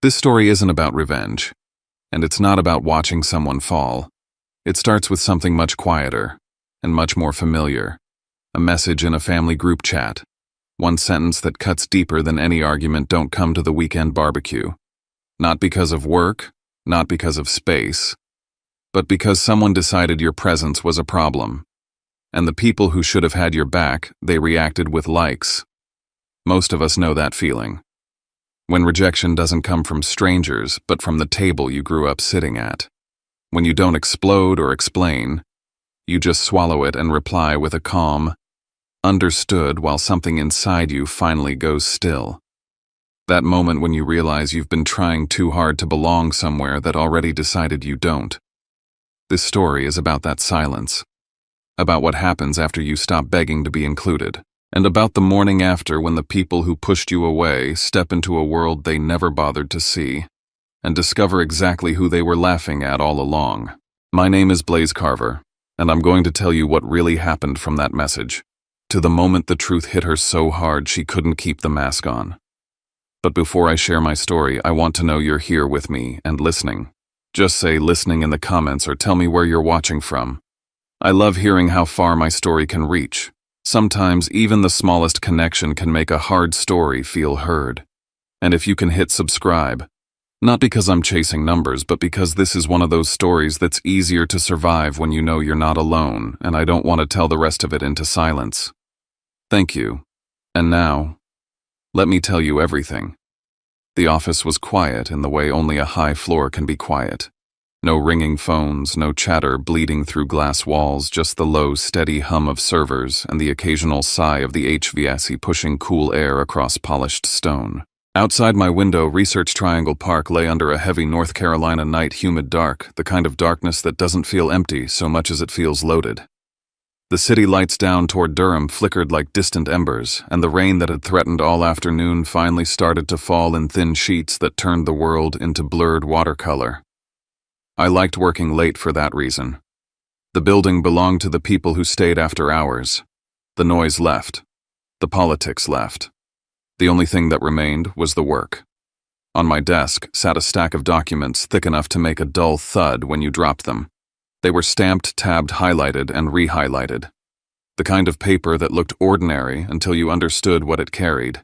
This story isn't about revenge, and it's not about watching someone fall. It starts with something much quieter and much more familiar. A message in a family group chat. One sentence that cuts deeper than any argument. Don't come to the weekend barbecue. Not because of work, not because of space, but because someone decided your presence was a problem. And the people who should have had your back, they reacted with likes. Most of us know that feeling. When rejection doesn't come from strangers, but from the table you grew up sitting at. When you don't explode or explain, you just swallow it and reply with a calm, understood, while something inside you finally goes still. That moment when you realize you've been trying too hard to belong somewhere that already decided you don't. This story is about that silence. About what happens after you stop begging to be included. And about the morning after, when the people who pushed you away step into a world they never bothered to see, and discover exactly who they were laughing at all along. My name is Blaze Carver, and I'm going to tell you what really happened from that message, to the moment the truth hit her so hard she couldn't keep the mask on. But before I share my story, I want to know you're here with me and listening. Just say listening in the comments or tell me where you're watching from. I love hearing how far my story can reach. Sometimes even the smallest connection can make a hard story feel heard. And if you can hit subscribe, not because I'm chasing numbers, but because this is one of those stories that's easier to survive when you know you're not alone, and I don't want to tell the rest of it into silence. Thank you. And now, let me tell you everything. The office was quiet in the way only a high floor can be quiet. No ringing phones, no chatter bleeding through glass walls, just the low, steady hum of servers and the occasional sigh of the HVAC pushing cool air across polished stone. Outside my window, Research Triangle Park lay under a heavy North Carolina night, humid dark, the kind of darkness that doesn't feel empty so much as it feels loaded. The city lights down toward Durham flickered like distant embers, and the rain that had threatened all afternoon finally started to fall in thin sheets that turned the world into blurred watercolor. I liked working late for that reason. The building belonged to the people who stayed after hours. The noise left. The politics left. The only thing that remained was the work. On my desk sat a stack of documents thick enough to make a dull thud when you dropped them. They were stamped, tabbed, highlighted, and re-highlighted. The kind of paper that looked ordinary until you understood what it carried.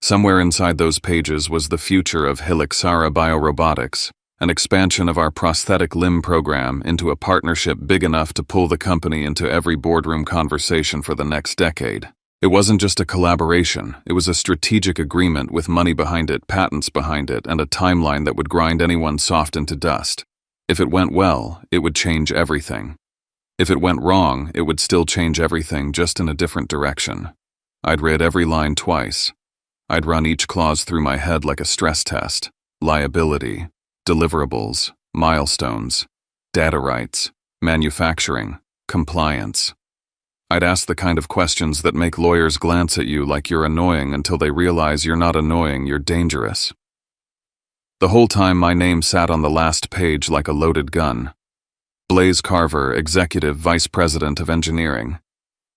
Somewhere inside those pages was the future of Helixara Biorobotics, an expansion of our prosthetic limb program into a partnership big enough to pull the company into every boardroom conversation for the next decade. It wasn't just a collaboration, it was a strategic agreement with money behind it, patents behind it, and a timeline that would grind anyone soft into dust. If it went well, it would change everything. If it went wrong, it would still change everything, just in a different direction. I'd read every line twice. I'd run each clause through my head like a stress test. Liability, deliverables, milestones, data rights, manufacturing, compliance. I'd ask the kind of questions that make lawyers glance at you like you're annoying until they realize you're not annoying, you're dangerous. The whole time my name sat on the last page like a loaded gun. Blaze Carver, Executive Vice President of Engineering.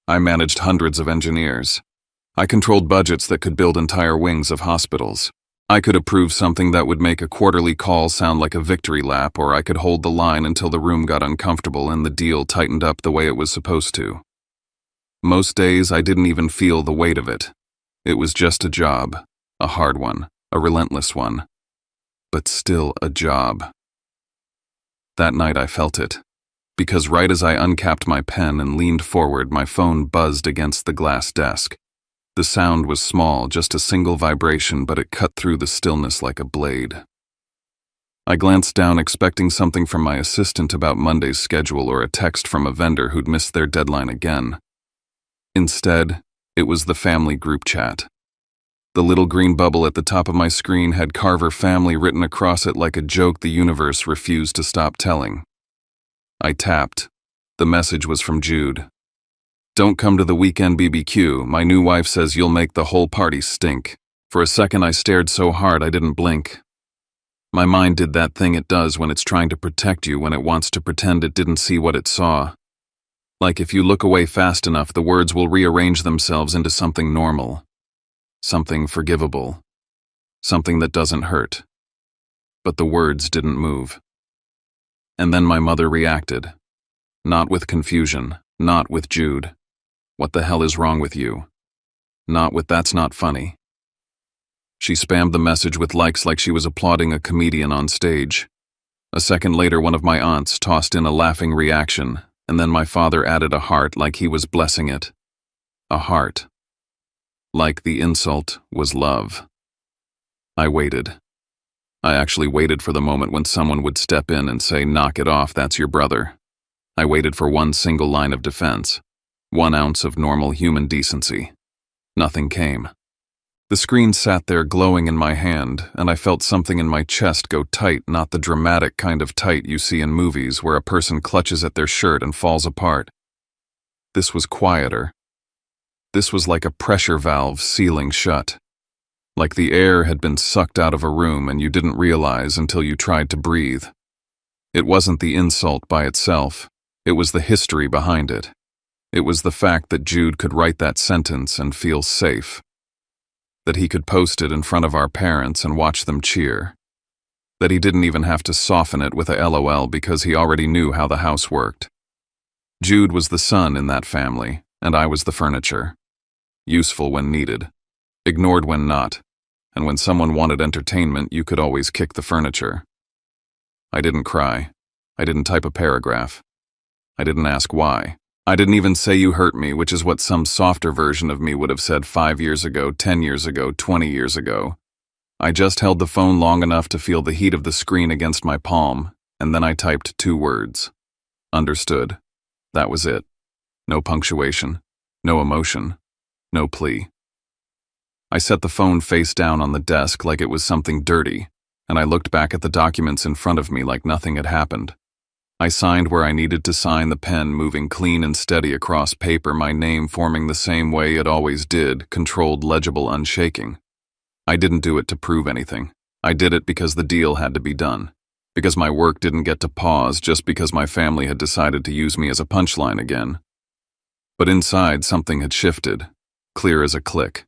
I managed hundreds of engineers. I controlled budgets that could build entire wings of hospitals. I could approve something that would make a quarterly call sound like a victory lap, or I could hold the line until the room got uncomfortable and the deal tightened up the way it was supposed to. Most days I didn't even feel the weight of it. It was just a job, a hard one, a relentless one, but still a job. That night I felt it, because right as I uncapped my pen and leaned forward, my phone buzzed against the glass desk. The sound was small, just a single vibration, but it cut through the stillness like a blade. I glanced down, expecting something from my assistant about Monday's schedule or a text from a vendor who'd missed their deadline again. Instead, it was the family group chat. The little green bubble at the top of my screen had Carver Family written across it like a joke the universe refused to stop telling. I tapped. The message was from Jude. "Don't come to the weekend BBQ. My new wife says you'll make the whole party stink." For a second I stared so hard I didn't blink. My mind did that thing it does when it's trying to protect you, when it wants to pretend it didn't see what it saw. Like if you look away fast enough, the words will rearrange themselves into something normal. Something forgivable. Something that doesn't hurt. but the words didn't move. And then my mother reacted. Not with confusion, not with Jude. What the hell is wrong with you? Not with that's not funny. She spammed the message with likes like she was applauding a comedian on stage. A second later, one of my aunts tossed in a laughing reaction, and then my father added a heart like he was blessing it. A heart. Like the insult was love. I waited. I actually waited for the moment when someone would step in and say, "Knock it off, that's your brother." I waited for one single line of defense, 1 ounce of normal human decency. Nothing came. The screen sat there glowing in my hand, and I felt something in my chest go tight, not the dramatic kind of tight you see in movies where a person clutches at their shirt and falls apart. This was quieter. This was like a pressure valve sealing shut. Like the air had been sucked out of a room and you didn't realize until you tried to breathe. It wasn't the insult by itself. It was the history behind it. It was the fact that Jude could write that sentence and feel safe. That he could post it in front of our parents and watch them cheer. That he didn't even have to soften it with a LOL because he already knew how the house worked. Jude was the son in that family, and I was the furniture. Useful when needed, ignored when not, and when someone wanted entertainment, you could always kick the furniture. I didn't cry. I didn't type a paragraph. I didn't ask why. I didn't even say "you hurt me," which is what some softer version of me would have said 5 years ago, 10 years ago, 20 years ago. I just held the phone long enough to feel the heat of the screen against my palm, and then I typed 2 words. Understood. That was it. No punctuation. No emotion. No plea. I set the phone face down on the desk like it was something dirty, and I looked back at the documents in front of me like nothing had happened. I signed where I needed to sign, the pen moving clean and steady across paper, my name forming the same way it always did, controlled, legible, unshaking. I didn't do it to prove anything. I did it because the deal had to be done. Because my work didn't get to pause just because my family had decided to use me as a punchline again. But inside, something had shifted, clear as a click.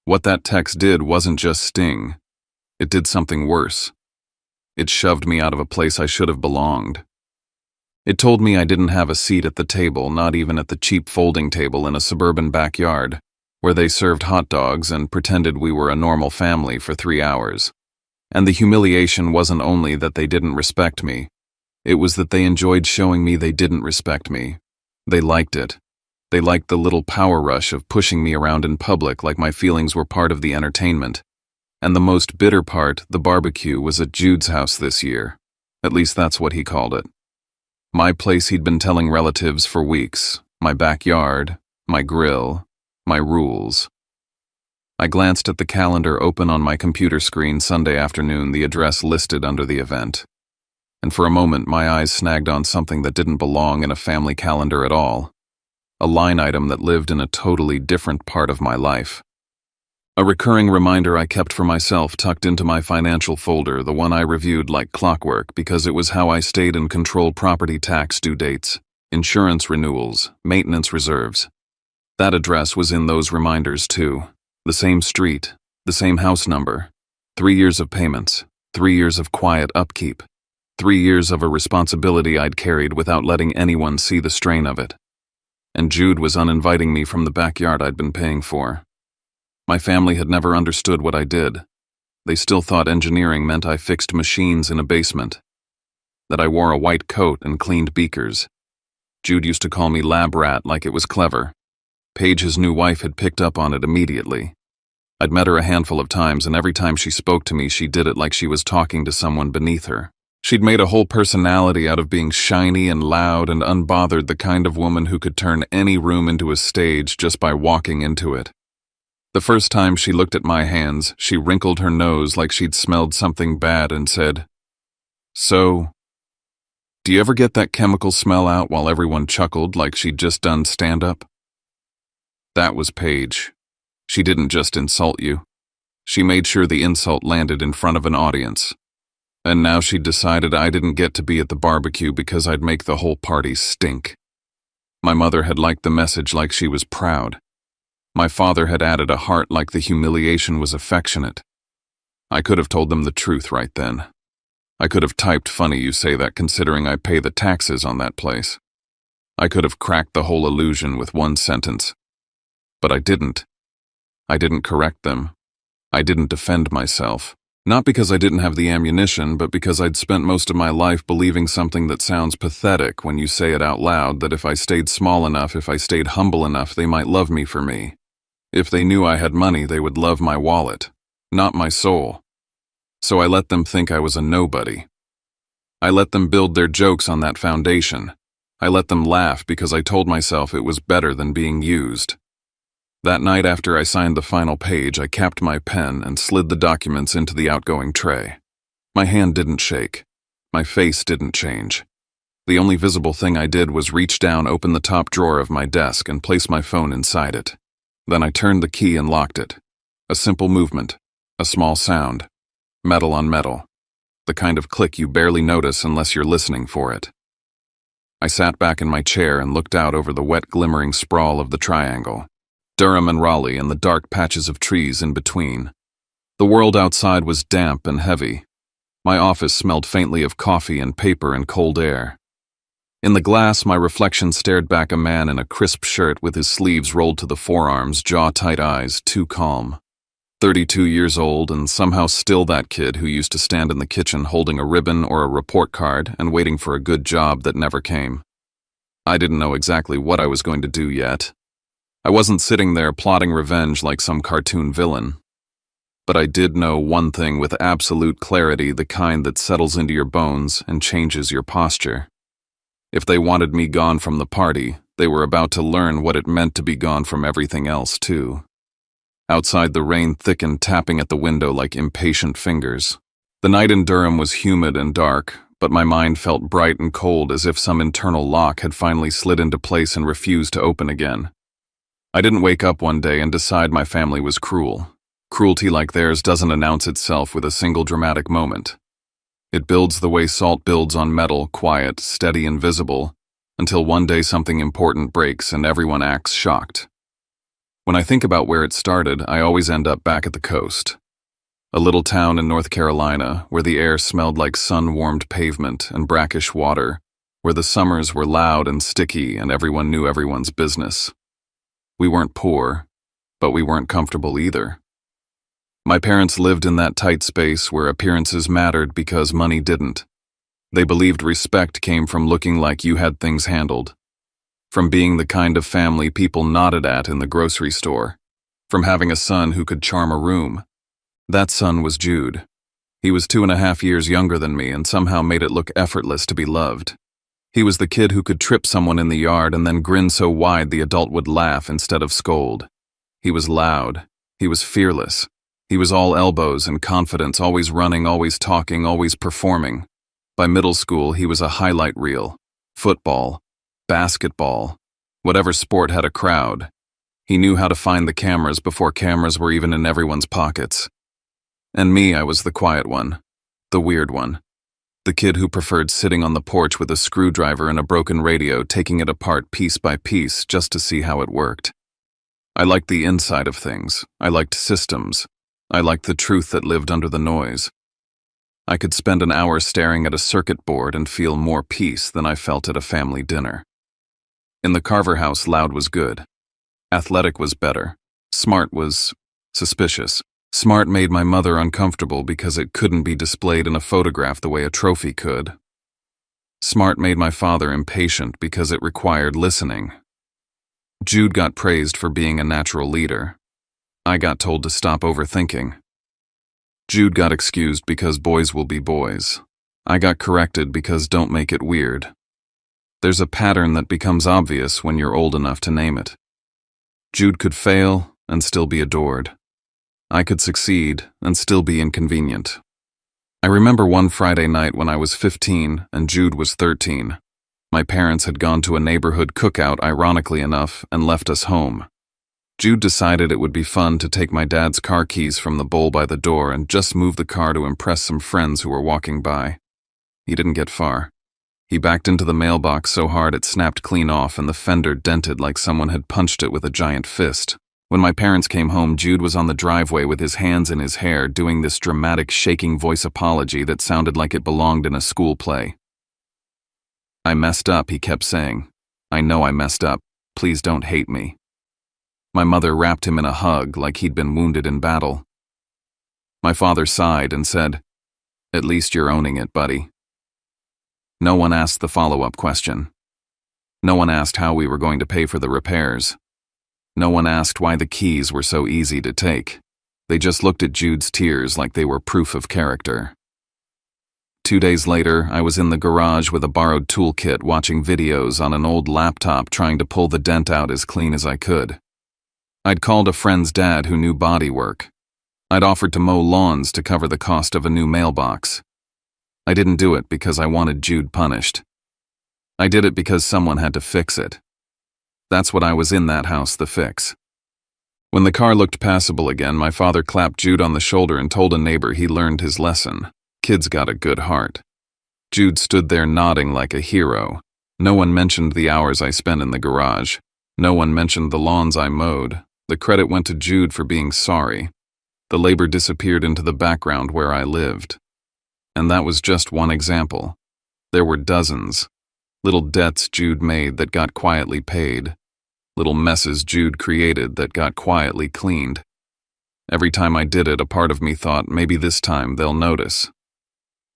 What that text did wasn't just sting. It did something worse. It shoved me out of a place I should have belonged. It told me I didn't have a seat at the table, not even at the cheap folding table in a suburban backyard, where they served hot dogs and pretended we were a normal family for 3 hours. And the humiliation wasn't only that they didn't respect me, it was that they enjoyed showing me they didn't respect me. They liked it. They liked the little power rush of pushing me around in public like my feelings were part of the entertainment. And the most bitter part, the barbecue, was at Jude's house this year. At least that's what he called it. My place he'd been telling relatives for weeks, my backyard, my grill, my rules. I glanced at the calendar open on my computer screen Sunday afternoon, the address listed under the event. And for a moment my eyes snagged on something that didn't belong in a family calendar at all. A line item that lived in a totally different part of my life. A recurring reminder I kept for myself tucked into my financial folder, the one I reviewed like clockwork because it was how I stayed in control: property tax due dates, insurance renewals, maintenance reserves. That address was in those reminders too. The same street, the same house number, 3 years of payments, 3 years of quiet upkeep, 3 years of a responsibility I'd carried without letting anyone see the strain of it. And Jude was uninviting me from the backyard I'd been paying for. My family had never understood what I did. They still thought engineering meant I fixed machines in a basement, that I wore a white coat and cleaned beakers. Jude used to call me lab rat like it was clever. Paige, his new wife, had picked up on it immediately. I'd met her a handful of times, and every time she spoke to me, she did it like she was talking to someone beneath her. She'd made a whole personality out of being shiny and loud and unbothered, the kind of woman who could turn any room into a stage just by walking into it. The first time she looked at my hands, she wrinkled her nose like she'd smelled something bad and said, "So, do you ever get that chemical smell out?" while everyone chuckled like she'd just done stand-up. That was Paige. She didn't just insult you. She made sure the insult landed in front of an audience. And now she'd decided I didn't get to be at the barbecue because I'd make the whole party stink. My mother had liked the message like she was proud. My father had added a heart like the humiliation was affectionate. I could have told them the truth right then. I could have typed funny you say that considering I pay the taxes on that place. I could have cracked the whole illusion with one sentence. But I didn't. I didn't correct them. I didn't defend myself. Not because I didn't have the ammunition, but because I'd spent most of my life believing something that sounds pathetic when you say it out loud, that if I stayed small enough, if I stayed humble enough, they might love me for me. If they knew I had money, they would love my wallet, not my soul. So I let them think I was a nobody. I let them build their jokes on that foundation. I let them laugh because I told myself it was better than being used. That night after I signed the final page, I capped my pen and slid the documents into the outgoing tray. My hand didn't shake. My face didn't change. The only visible thing I did was reach down, open the top drawer of my desk, and place my phone inside it. Then I turned the key and locked it. A simple movement, a small sound. Metal on metal. The kind of click you barely notice unless you're listening for it. I sat back in my chair and looked out over the wet, glimmering sprawl of the triangle. Durham and Raleigh and the dark patches of trees in between. The world outside was damp and heavy. My office smelled faintly of coffee and paper and cold air. In the glass, my reflection stared back a man in a crisp shirt with his sleeves rolled to the forearms, jaw-tight eyes, too calm. 32 years old and somehow still that kid who used to stand in the kitchen holding a ribbon or a report card and waiting for a good job that never came. I didn't know exactly what I was going to do yet. I wasn't sitting there plotting revenge like some cartoon villain. But I did know one thing with absolute clarity, the kind that settles into your bones and changes your posture. If they wanted me gone from the party, they were about to learn what it meant to be gone from everything else, too. Outside, the rain thickened, tapping at the window like impatient fingers. The night in Durham was humid and dark, but my mind felt bright and cold, as if some internal lock had finally slid into place and refused to open again. I didn't wake up one day and decide my family was cruel. Cruelty like theirs doesn't announce itself with a single dramatic moment. It builds the way salt builds on metal, quiet, steady, and visible, until one day something important breaks and everyone acts shocked. When I think about where it started, I always end up back at the coast. A little town in North Carolina, where the air smelled like sun-warmed pavement and brackish water, where the summers were loud and sticky and everyone knew everyone's business. We weren't poor, but we weren't comfortable either. My parents lived in that tight space where appearances mattered because money didn't. They believed respect came from looking like you had things handled, from being the kind of family people nodded at in the grocery store, from having a son who could charm a room. That son was Jude. He was 2.5 years younger than me and somehow made it look effortless to be loved. He was the kid who could trip someone in the yard and then grin so wide the adult would laugh instead of scold. He was loud. He was fearless. He was all elbows and confidence, always running, always talking, always performing. By middle school, he was a highlight reel. Football, basketball, whatever sport had a crowd. He knew how to find the cameras before cameras were even in everyone's pockets. And me, I was the quiet one, the weird one. The kid who preferred sitting on the porch with a screwdriver and a broken radio, taking it apart piece by piece just to see how it worked. I liked the inside of things. I liked systems. I liked the truth that lived under the noise. I could spend an hour staring at a circuit board and feel more peace than I felt at a family dinner. In the Carver house, loud was good. Athletic was better. Smart was suspicious. Smart made my mother uncomfortable because it couldn't be displayed in a photograph the way a trophy could. Smart made my father impatient because it required listening. Jude got praised for being a natural leader. I got told to stop overthinking. Jude got excused because boys will be boys. I got corrected because don't make it weird. There's a pattern that becomes obvious when you're old enough to name it. Jude could fail and still be adored. I could succeed and still be inconvenient. I remember one Friday night when I was 15 and Jude was 13. My parents had gone to a neighborhood cookout, ironically enough, and left us home. Jude decided it would be fun to take my dad's car keys from the bowl by the door and just move the car to impress some friends who were walking by. He didn't get far. He backed into the mailbox so hard it snapped clean off and the fender dented like someone had punched it with a giant fist. When my parents came home, Jude was on the driveway with his hands in his hair, doing this dramatic shaking voice apology that sounded like it belonged in a school play. "I messed up," he kept saying. "I know I messed up. Please don't hate me." My mother wrapped him in a hug like he'd been wounded in battle. My father sighed and said, "At least you're owning it, buddy." No one asked the follow-up question. No one asked how we were going to pay for the repairs. No one asked why the keys were so easy to take. They just looked at Jude's tears like they were proof of character. 2 days later, I was in the garage with a borrowed toolkit watching videos on an old laptop trying to pull the dent out as clean as I could. I'd called a friend's dad who knew bodywork. I'd offered to mow lawns to cover the cost of a new mailbox. I didn't do it because I wanted Jude punished. I did it because someone had to fix it. That's what I was in that house to fix. When the car looked passable again, my father clapped Jude on the shoulder and told a neighbor he learned his lesson. Kid's got a good heart. Jude stood there nodding like a hero. No one mentioned the hours I spent in the garage. No one mentioned the lawns I mowed. The credit went to Jude for being sorry. The labor disappeared into the background where I lived. And that was just one example. There were dozens. Little debts Jude made that got quietly paid. Little messes Jude created that got quietly cleaned. Every time I did it, a part of me thought, maybe this time they'll notice.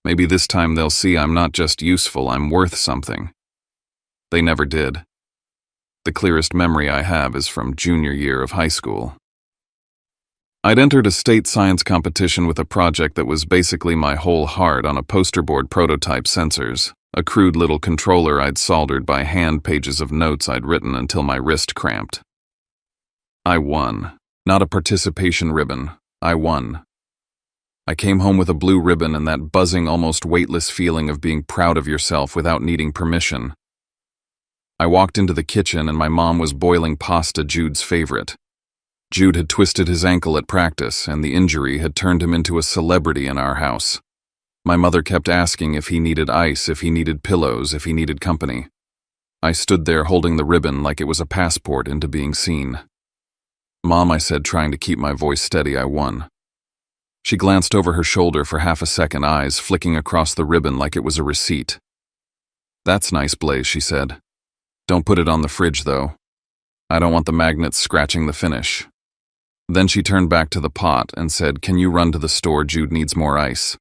Maybe this time they'll see I'm not just useful, I'm worth something. They never did. The clearest memory I have is from junior year of high school. I'd entered a state science competition with a project that was basically my whole heart on a poster board prototype sensors, a crude little controller I'd soldered by hand, pages of notes I'd written until my wrist cramped. I won. Not a participation ribbon. I won. I came home with a blue ribbon and that buzzing, almost weightless feeling of being proud of yourself without needing permission. I walked into the kitchen and my mom was boiling pasta, Jude's favorite. Jude had twisted his ankle at practice, and the injury had turned him into a celebrity in our house. My mother kept asking if he needed ice, if he needed pillows, if he needed company. I stood there holding the ribbon like it was a passport into being seen. "Mom," I said, trying to keep my voice steady, "I won." She glanced over her shoulder for half a second, eyes flicking across the ribbon like it was a receipt. "That's nice, Blaze," she said. "Don't put it on the fridge, though. I don't want the magnets scratching the finish." Then she turned back to the pot and said, "Can you run to the store? Jude needs more ice."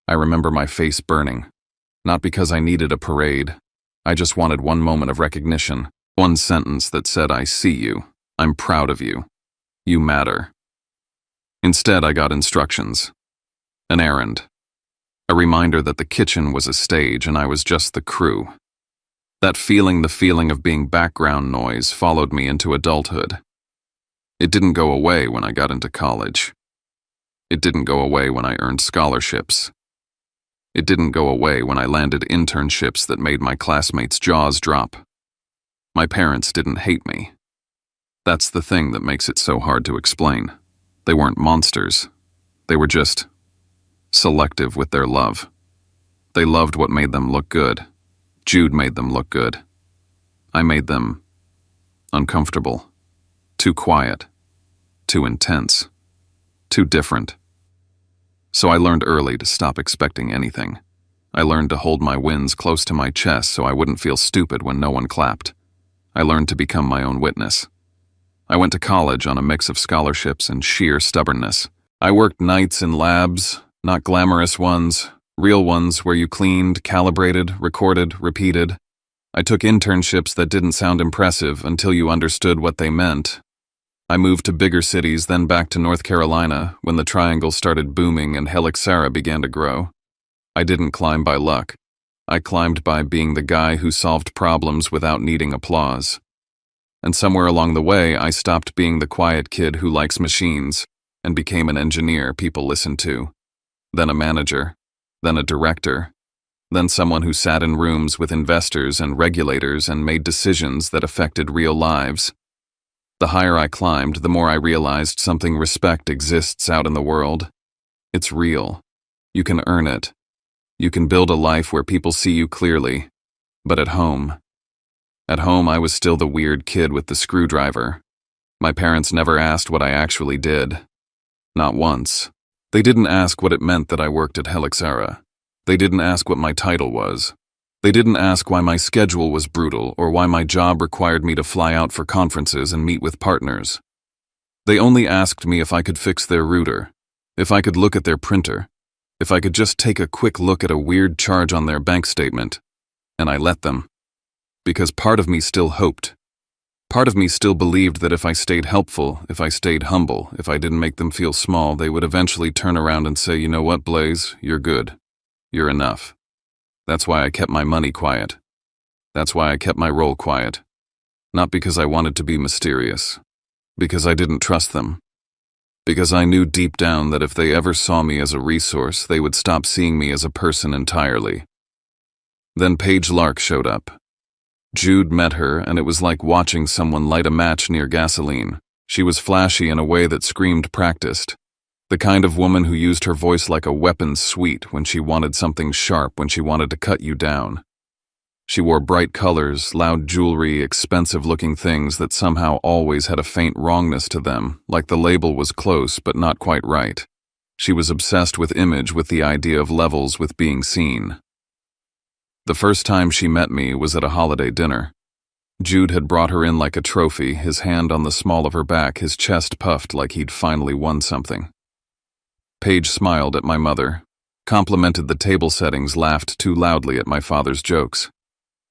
I remember my face burning. Not because I needed a parade. I just wanted one moment of recognition. One sentence that said, "I see you. I'm proud of you. You matter." Instead, I got instructions. An errand. A reminder that the kitchen was a stage and I was just the crew. That feeling, the feeling of being background noise, followed me into adulthood. It didn't go away when I got into college. It didn't go away when I earned scholarships. It didn't go away when I landed internships that made my classmates' jaws drop. My parents didn't hate me. That's the thing that makes it so hard to explain. They weren't monsters. They were just selective with their love. They loved what made them look good. Jude made them look good. I made them uncomfortable. Too quiet. Too intense. Too different. So I learned early to stop expecting anything. I learned to hold my wins close to my chest so I wouldn't feel stupid when no one clapped. I learned to become my own witness. I went to college on a mix of scholarships and sheer stubbornness. I worked nights in labs, not glamorous ones, real ones where you cleaned, calibrated, recorded, repeated. I took internships that didn't sound impressive until you understood what they meant. I moved to bigger cities, then back to North Carolina when the Triangle started booming and Helixera began to grow. I didn't climb by luck. I climbed by being the guy who solved problems without needing applause. And somewhere along the way, I stopped being the quiet kid who likes machines and became an engineer people listen to, then a manager, then a director, then someone who sat in rooms with investors and regulators and made decisions that affected real lives. The higher I climbed, the more I realized something respect exists out in the world. It's real. You can earn it. You can build a life where people see you clearly. But at home, I was still the weird kid with the screwdriver. My parents never asked what I actually did. Not once. They didn't ask what it meant that I worked at Helixera. They didn't ask what my title was. They didn't ask why my schedule was brutal or why my job required me to fly out for conferences and meet with partners. They only asked me if I could fix their router, if I could look at their printer, if I could just take a quick look at a weird charge on their bank statement. And I let them. Because part of me still hoped. Part of me still believed that if I stayed helpful, if I stayed humble, if I didn't make them feel small, they would eventually turn around and say, "You know what, Blaze? You're good. You're enough." That's why I kept my money quiet. That's why I kept my role quiet. Not because I wanted to be mysterious. Because I didn't trust them. Because I knew deep down that if they ever saw me as a resource, they would stop seeing me as a person entirely. Then Paige Lark showed up. Jude met her, and it was like watching someone light a match near gasoline. She was flashy in a way that screamed practiced. The kind of woman who used her voice like a weapon sweet when she wanted something sharp, when she wanted to cut you down. She wore bright colors, loud jewelry, expensive-looking things that somehow always had a faint wrongness to them, like the label was close but not quite right. She was obsessed with image, with the idea of levels, with being seen. The first time she met me was at a holiday dinner. Jude had brought her in like a trophy, his hand on the small of her back, his chest puffed like he'd finally won something. Paige smiled at my mother, complimented the table settings, laughed too loudly at my father's jokes.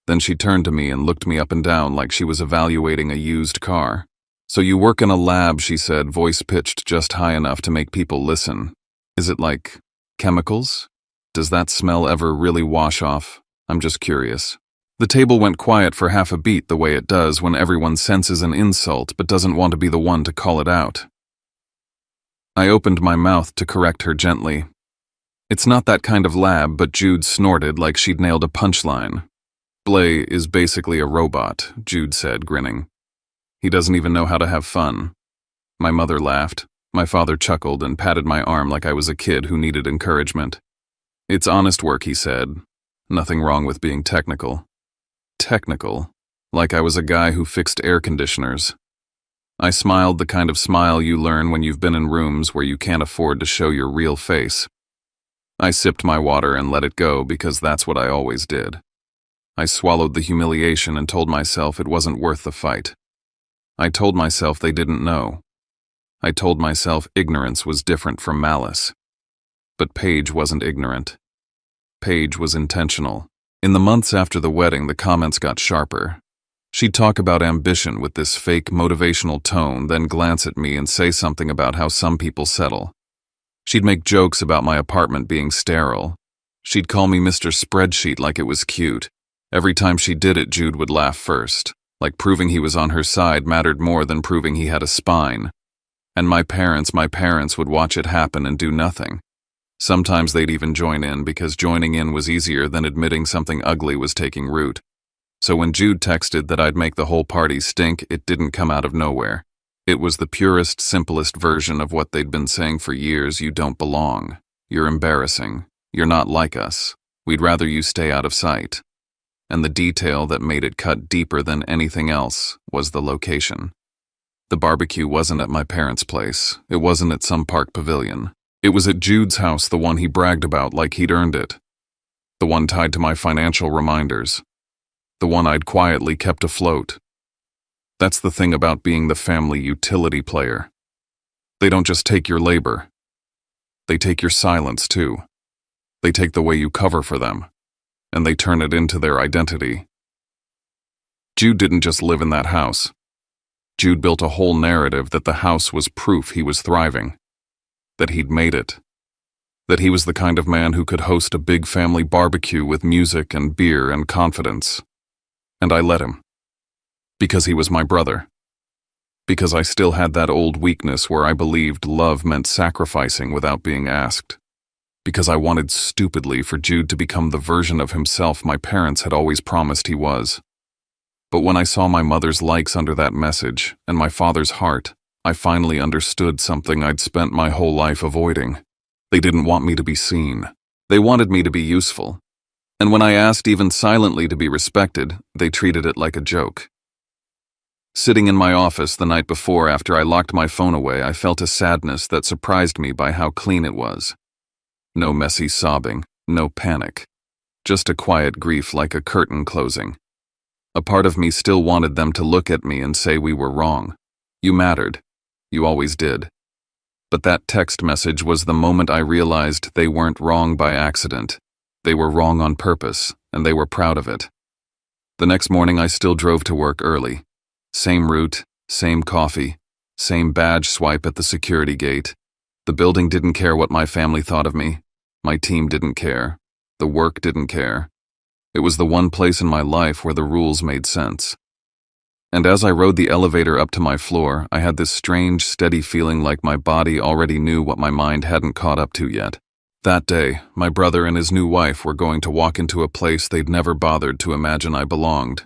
Then she turned to me and looked me up and down like she was evaluating a used car. "So you work in a lab," she said, voice pitched just high enough to make people listen. "Is it like chemicals? Does that smell ever really wash off? I'm just curious." The table went quiet for half a beat, the way it does when everyone senses an insult but doesn't want to be the one to call it out. I opened my mouth to correct her gently. "It's not that kind of lab," but Jude snorted like she'd nailed a punchline. "Blay is basically a robot," Jude said, grinning. "He doesn't even know how to have fun." My mother laughed. My father chuckled and patted my arm like I was a kid who needed encouragement. "It's honest work," he said. "Nothing wrong with being technical." Technical? Like I was a guy who fixed air conditioners. I smiled, the kind of smile you learn when you've been in rooms where you can't afford to show your real face. I sipped my water and let it go because that's what I always did. I swallowed the humiliation and told myself it wasn't worth the fight. I told myself they didn't know. I told myself ignorance was different from malice. But Paige wasn't ignorant. Paige was intentional. In the months after the wedding, the comments got sharper. She'd talk about ambition with this fake motivational tone, then glance at me and say something about how some people settle. She'd make jokes about my apartment being sterile. She'd call me Mr. Spreadsheet like it was cute. Every time she did it, Jude would laugh first, like proving he was on her side mattered more than proving he had a spine. And my parents would watch it happen and do nothing. Sometimes they'd even join in because joining in was easier than admitting something ugly was taking root. So when Jude texted that I'd make the whole party stink, it didn't come out of nowhere. It was the purest, simplest version of what they'd been saying for years: you don't belong. You're embarrassing. You're not like us. We'd rather you stay out of sight. And the detail that made it cut deeper than anything else was the location. The barbecue wasn't at my parents' place. It wasn't at some park pavilion. It was at Jude's house, the one he bragged about like he'd earned it. The one tied to my financial reminders. The one I'd quietly kept afloat. That's the thing about being the family utility player. They don't just take your labor. They take your silence, too. They take the way you cover for them, and they turn it into their identity. Jude didn't just live in that house. Jude built a whole narrative that the house was proof he was thriving, that he'd made it, that he was the kind of man who could host a big family barbecue with music and beer and confidence. And I let him. Because he was my brother. Because I still had that old weakness where I believed love meant sacrificing without being asked. Because I wanted stupidly for Jude to become the version of himself my parents had always promised he was. But when I saw my mother's likes under that message, and my father's heart, I finally understood something I'd spent my whole life avoiding. They didn't want me to be seen. They wanted me to be useful. And when I asked even silently to be respected, they treated it like a joke. Sitting in my office the night before after I locked my phone away, I felt a sadness that surprised me by how clean it was. No messy sobbing, no panic. Just a quiet grief like a curtain closing. A part of me still wanted them to look at me and say we were wrong. You mattered. You always did. But that text message was the moment I realized they weren't wrong by accident. They were wrong on purpose, and they were proud of it. The next morning I still drove to work early. Same route, same coffee, same badge swipe at the security gate. The building didn't care what my family thought of me. My team didn't care. The work didn't care. It was the one place in my life where the rules made sense. And as I rode the elevator up to my floor, I had this strange, steady feeling like my body already knew what my mind hadn't caught up to yet. That day, my brother and his new wife were going to walk into a place they'd never bothered to imagine I belonged.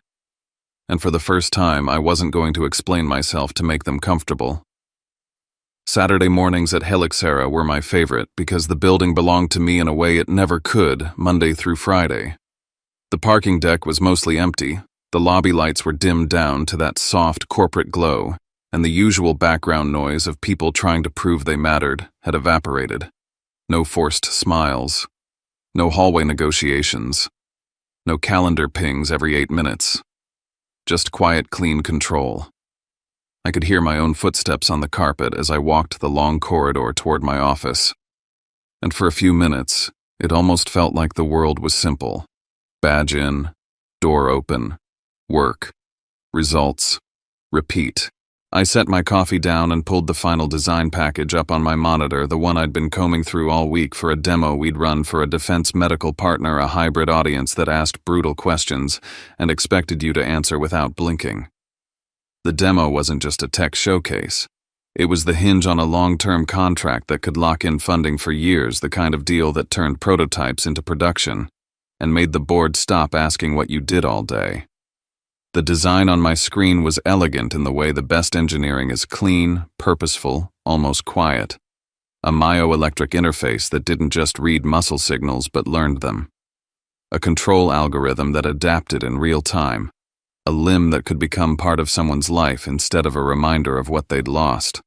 And for the first time, I wasn't going to explain myself to make them comfortable. Saturday mornings at Helixera were my favorite because the building belonged to me in a way it never could, Monday through Friday. The parking deck was mostly empty. The lobby lights were dimmed down to that soft corporate glow, and the usual background noise of people trying to prove they mattered had evaporated. No forced smiles. No hallway negotiations. No calendar pings every 8 minutes. Just quiet, clean control. I could hear my own footsteps on the carpet as I walked the long corridor toward my office. And for a few minutes, it almost felt like the world was simple. Badge in, door open, work, results, repeat. I set my coffee down and pulled the final design package up on my monitor, the one I'd been combing through all week for a demo we'd run for a defense medical partner, a hybrid audience that asked brutal questions and expected you to answer without blinking. The demo wasn't just a tech showcase. It was the hinge on a long-term contract that could lock in funding for years, the kind of deal that turned prototypes into production and made the board stop asking what you did all day. The design on my screen was elegant in the way the best engineering is clean, purposeful, almost quiet. A myoelectric interface that didn't just read muscle signals but learned them. A control algorithm that adapted in real time. A limb that could become part of someone's life instead of a reminder of what they'd lost.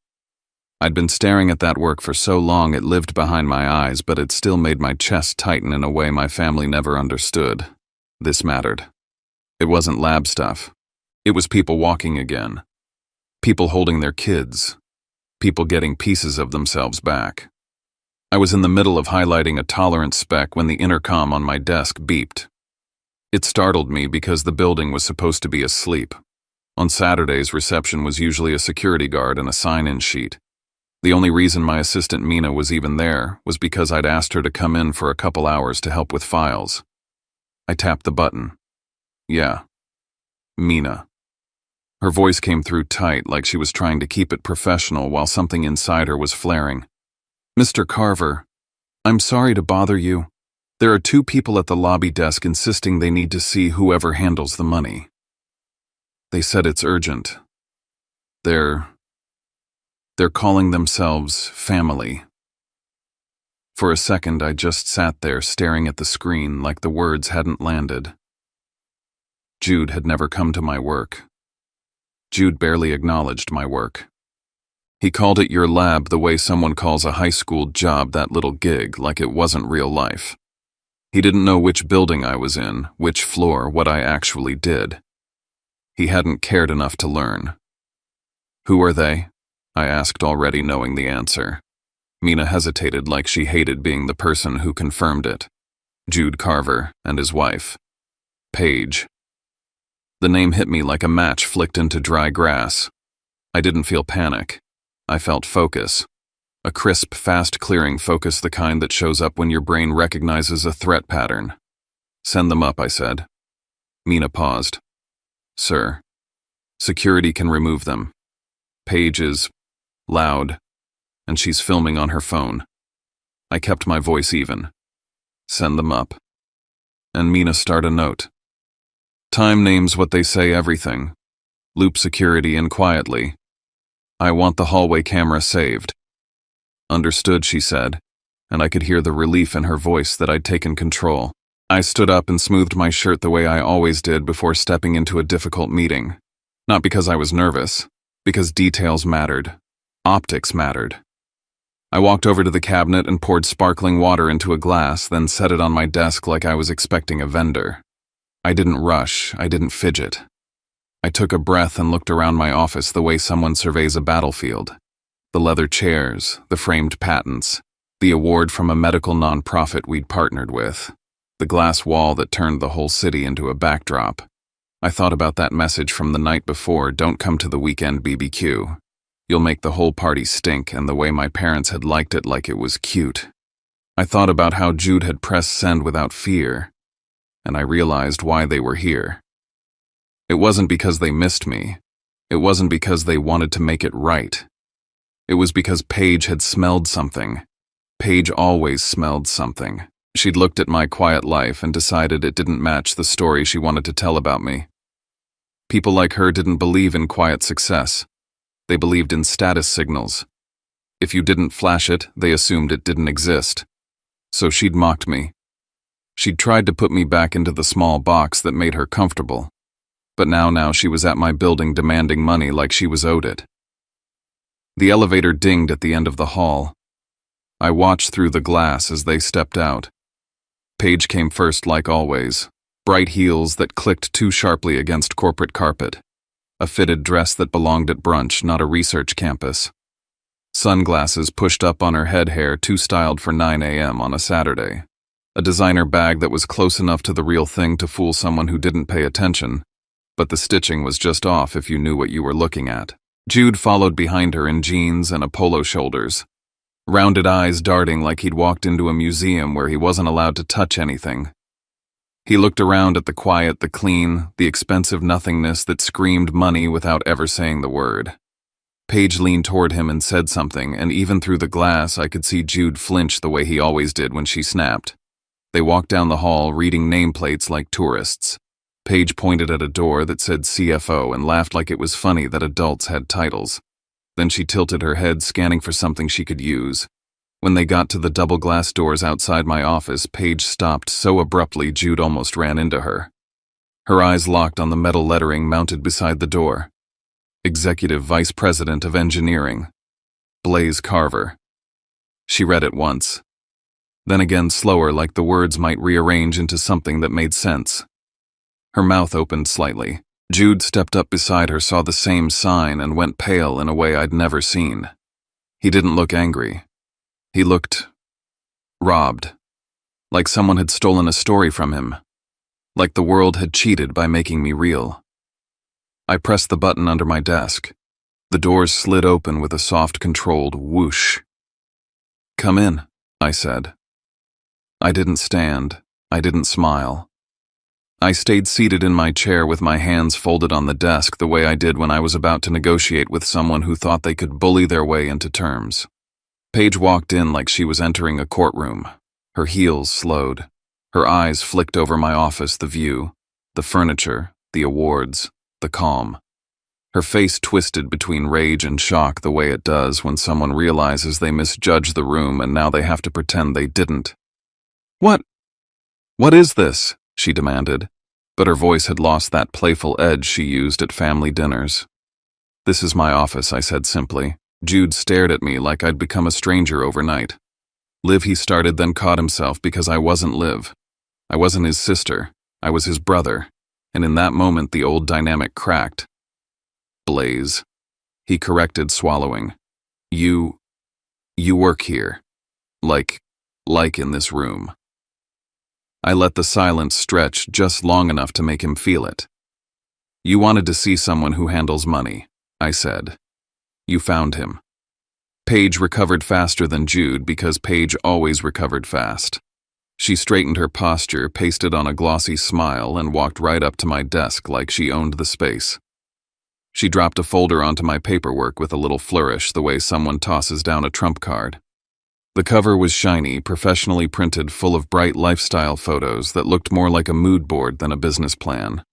I'd been staring at that work for so long it lived behind my eyes, but it still made my chest tighten in a way my family never understood. This mattered. It wasn't lab stuff. It was people walking again. People holding their kids. People getting pieces of themselves back. I was in the middle of highlighting a tolerance spec when the intercom on my desk beeped. It startled me because the building was supposed to be asleep. On Saturdays, reception was usually a security guard and a sign-in sheet. The only reason my assistant Mina was even there was because I'd asked her to come in for a couple hours to help with files. I tapped the button. Yeah. Mina. Her voice came through tight, like she was trying to keep it professional while something inside her was flaring. Mr. Carver, I'm sorry to bother you. There are 2 people at the lobby desk insisting they need to see whoever handles the money. They said it's urgent. They're calling themselves family. For a second, I just sat there staring at the screen like the words hadn't landed. Jude had never come to my work. Jude barely acknowledged my work. He called it your lab the way someone calls a high school job that little gig, like it wasn't real life. He didn't know which building I was in, which floor, what I actually did. He hadn't cared enough to learn. Who are they? I asked, already knowing the answer. Mina hesitated like she hated being the person who confirmed it. Jude Carver and his wife. Paige. The name hit me like a match flicked into dry grass. I didn't feel panic. I felt focus. A crisp, fast-clearing focus, the kind that shows up when your brain recognizes a threat pattern. Send them up, I said. Mina paused. Sir. Security can remove them. Paige is loud, and she's filming on her phone. I kept my voice even. Send them up. And Mina start a note. Time names what they say everything. Loop security in quietly. I want the hallway camera saved. Understood, she said, and I could hear the relief in her voice that I'd taken control. I stood up and smoothed my shirt the way I always did before stepping into a difficult meeting. Not because I was nervous, because details mattered. Optics mattered. I walked over to the cabinet and poured sparkling water into a glass, then set it on my desk like I was expecting a vendor. I didn't rush, I didn't fidget. I took a breath and looked around my office the way someone surveys a battlefield. The leather chairs, the framed patents, the award from a medical nonprofit we'd partnered with, the glass wall that turned the whole city into a backdrop. I thought about that message from the night before, "Don't come to the weekend BBQ. You'll make the whole party stink," and the way my parents had liked it like it was cute. I thought about how Jude had pressed send without fear, and I realized why they were here. It wasn't because they missed me. It wasn't because they wanted to make it right. It was because Paige had smelled something. Paige always smelled something. She'd looked at my quiet life and decided it didn't match the story she wanted to tell about me. People like her didn't believe in quiet success. They believed in status signals. If you didn't flash it, they assumed it didn't exist. So she'd mocked me. She'd tried to put me back into the small box that made her comfortable. But now she was at my building demanding money like she was owed it. The elevator dinged at the end of the hall. I watched through the glass as they stepped out. Paige came first like always, bright heels that clicked too sharply against corporate carpet, a fitted dress that belonged at brunch, not a research campus, sunglasses pushed up on her head hair too styled for 9 a.m. on a Saturday, a designer bag that was close enough to the real thing to fool someone who didn't pay attention, but the stitching was just off if you knew what you were looking at. Jude followed behind her in jeans and a polo shoulders, rounded eyes darting like he'd walked into a museum where he wasn't allowed to touch anything. He looked around at the quiet, the clean, the expensive nothingness that screamed money without ever saying the word. Paige leaned toward him and said something, and even through the glass I could see Jude flinch the way he always did when she snapped. They walked down the hall, reading nameplates like tourists. Paige pointed at a door that said CFO and laughed like it was funny that adults had titles. Then she tilted her head, scanning for something she could use. When they got to the double glass doors outside my office, Paige stopped so abruptly Jude almost ran into her. Her eyes locked on the metal lettering mounted beside the door. Executive Vice President of Engineering, Blaze Carver. She read it once. Then again slower, like the words might rearrange into something that made sense. Her mouth opened slightly. Jude stepped up beside her, saw the same sign, and went pale in a way I'd never seen. He didn't look angry. He looked robbed. Like someone had stolen a story from him. Like the world had cheated by making me real. I pressed the button under my desk. The doors slid open with a soft, controlled whoosh. "Come in," I said. I didn't stand. I didn't smile. I stayed seated in my chair with my hands folded on the desk the way I did when I was about to negotiate with someone who thought they could bully their way into terms. Paige walked in like she was entering a courtroom. Her heels slowed. Her eyes flicked over my office, the view, the furniture, the awards, the calm. Her face twisted between rage and shock the way it does when someone realizes they misjudged the room and now they have to pretend they didn't. What is this?" she demanded, but her voice had lost that playful edge she used at family dinners. "This is my office," I said simply. Jude stared at me like I'd become a stranger overnight. "Liv," he started, then caught himself because I wasn't Liv. I wasn't his sister. I was his brother. And in that moment, the old dynamic cracked. "Blaze," he corrected, swallowing. You work here. Like in this room." I let the silence stretch just long enough to make him feel it. "You wanted to see someone who handles money," I said. "You found him." Paige recovered faster than Jude because Paige always recovered fast. She straightened her posture, pasted on a glossy smile, and walked right up to my desk like she owned the space. She dropped a folder onto my paperwork with a little flourish, the way someone tosses down a trump card. The cover was shiny, professionally printed, full of bright lifestyle photos that looked more like a mood board than a business plan.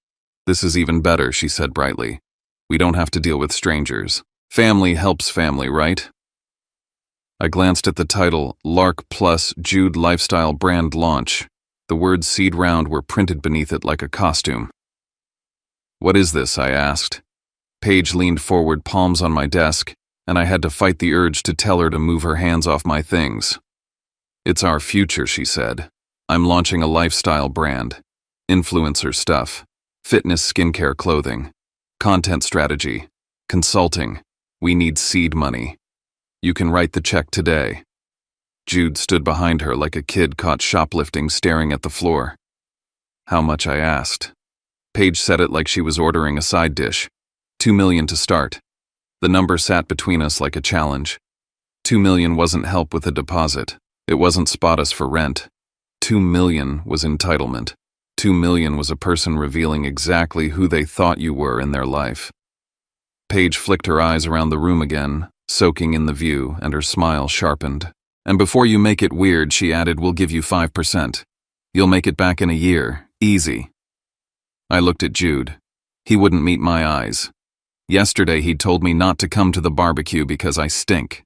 "This is even better," she said brightly. "We don't have to deal with strangers. Family helps family, right?" I glanced at the title, Lark Plus Jude Lifestyle Brand Launch. The words "Seed Round" were printed beneath it like a costume. "What is this?" I asked. Paige leaned forward, palms on my desk, and I had to fight the urge to tell her to move her hands off my things. "It's our future," she said. "I'm launching a lifestyle brand. Influencer stuff. Fitness, skincare, clothing. Content strategy. Consulting. We need seed money. You can write the check today." Jude stood behind her like a kid caught shoplifting, staring at the floor. "How much?" I asked. Paige said it like she was ordering a side dish. $2 million to start. The number sat between us like a challenge. $2 million wasn't help with a deposit. It wasn't spot us for rent. $2 million was entitlement. $2 million was a person revealing exactly who they thought you were in their life. Paige flicked her eyes around the room again, soaking in the view, and her smile sharpened. "And before you make it weird," she added, "we'll give you 5%. You'll make it back in a year. Easy." I looked at Jude. He wouldn't meet my eyes. Yesterday he'd told me not to come to the barbecue because I stink.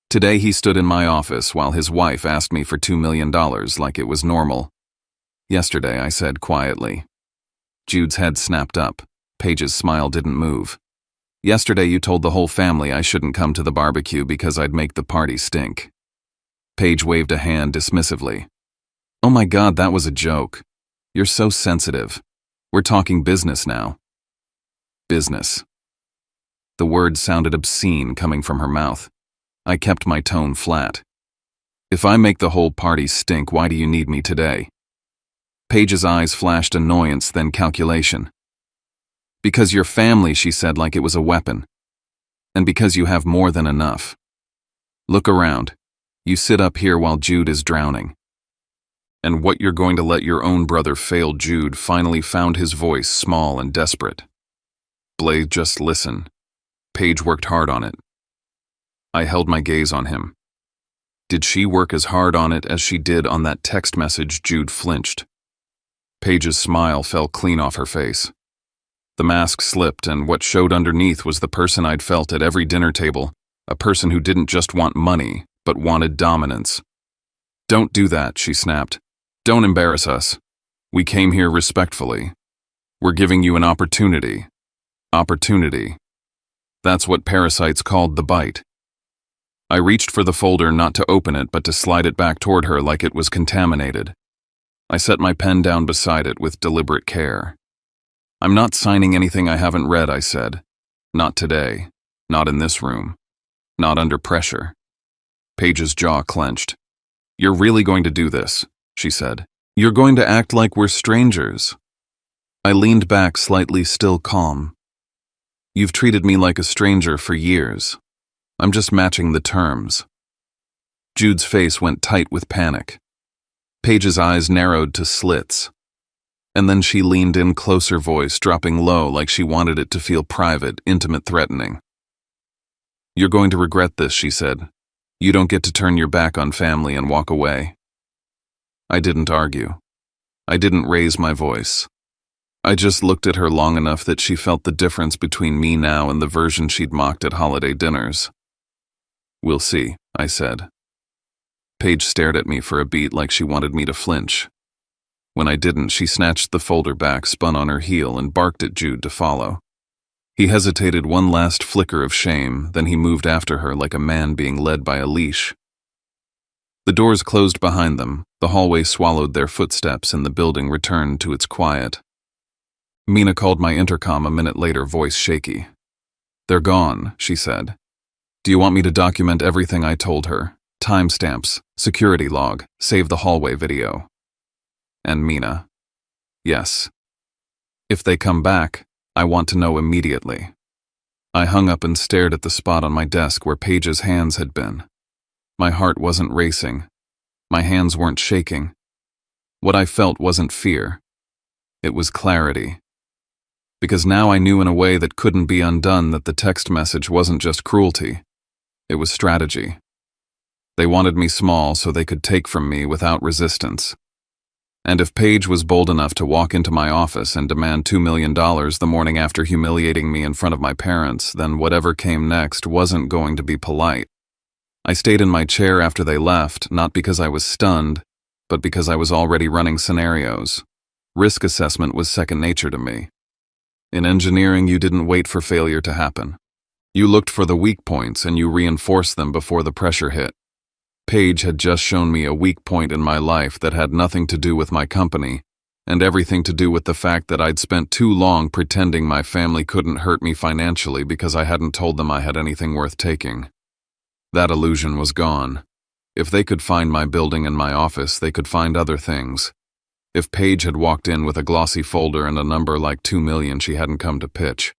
Today he stood in my office while his wife asked me for $2 million like it was normal. "Yesterday," I said quietly. Jude's head snapped up. Paige's smile didn't move. "Yesterday you told the whole family I shouldn't come to the barbecue because I'd make the party stink." Paige waved a hand dismissively. "Oh my God, that was a joke. You're so sensitive. We're talking business now." Business. The words sounded obscene coming from her mouth. I kept my tone flat. "If I make the whole party stink, why do you need me today?" Paige's eyes flashed annoyance, then calculation. "Because your family," she said like it was a weapon. "And because you have more than enough. Look around. You sit up here while Jude is drowning. And what you're going to let your own brother fail?" Jude finally found his voice small and desperate. "Blaze, just listen." Paige worked hard on it. I held my gaze on him. Did she work as hard on it as she did on that text message? Jude flinched. Paige's smile fell clean off her face. The mask slipped, and what showed underneath was the person I'd felt at every dinner table, a person who didn't just want money, but wanted dominance. "Don't do that," she snapped. "Don't embarrass us. We came here respectfully. We're giving you an opportunity. Opportunity. That's what parasites called the bite." I reached for the folder, not to open it, but to slide it back toward her like it was contaminated. I set my pen down beside it with deliberate care. "I'm not signing anything I haven't read," I said. "Not today. Not in this room. Not under pressure." Paige's jaw clenched. "You're really going to do this," she said. "You're going to act like we're strangers." I leaned back slightly, still calm. "You've treated me like a stranger for years. I'm just matching the terms." Jude's face went tight with panic. Paige's eyes narrowed to slits. And then she leaned in closer, voice dropping low like she wanted it to feel private, intimate, threatening. "You're going to regret this," she said. "You don't get to turn your back on family and walk away." I didn't argue. I didn't raise my voice. I just looked at her long enough that she felt the difference between me now and the version she'd mocked at holiday dinners. "We'll see," I said. Paige stared at me for a beat like she wanted me to flinch. When I didn't, she snatched the folder back, spun on her heel, and barked at Jude to follow. He hesitated one last flicker of shame, then he moved after her like a man being led by a leash. The doors closed behind them, the hallway swallowed their footsteps, and the building returned to its quiet. Mina called my intercom a minute later, voice shaky. "They're gone," she said. "Do you want me to document everything I told her? Timestamps, security log, save the hallway video?" And Mina, "Yes. If they come back, I want to know immediately." I hung up and stared at the spot on my desk where Paige's hands had been. My heart wasn't racing. My hands weren't shaking. What I felt wasn't fear. It was clarity. Because now I knew in a way that couldn't be undone that the text message wasn't just cruelty. It was strategy. They wanted me small so they could take from me without resistance. And if Paige was bold enough to walk into my office and demand $2 million the morning after humiliating me in front of my parents, then whatever came next wasn't going to be polite. I stayed in my chair after they left, not because I was stunned, but because I was already running scenarios. Risk assessment was second nature to me. In engineering, you didn't wait for failure to happen. You looked for the weak points and you reinforced them before the pressure hit. Paige had just shown me a weak point in my life that had nothing to do with my company, and everything to do with the fact that I'd spent too long pretending my family couldn't hurt me financially because I hadn't told them I had anything worth taking. That illusion was gone. If they could find my building and my office, they could find other things. If Paige had walked in with a glossy folder and a number like 2 million, she hadn't come to pitch.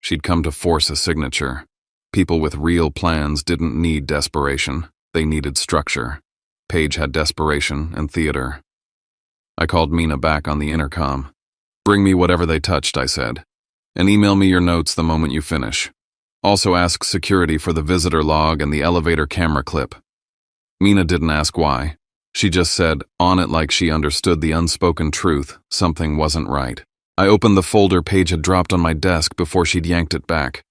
She'd come to force a signature. People with real plans didn't need desperation. They needed structure. Paige had desperation and theater. I called Mina back on the intercom. "Bring me whatever they touched," I said, "and email me your notes the moment you finish. Also ask security for the visitor log and the elevator camera clip." Mina didn't ask why. She just said, on it like she understood the unspoken truth, something wasn't right. I opened the folder Paige had dropped on my desk before she'd yanked it back.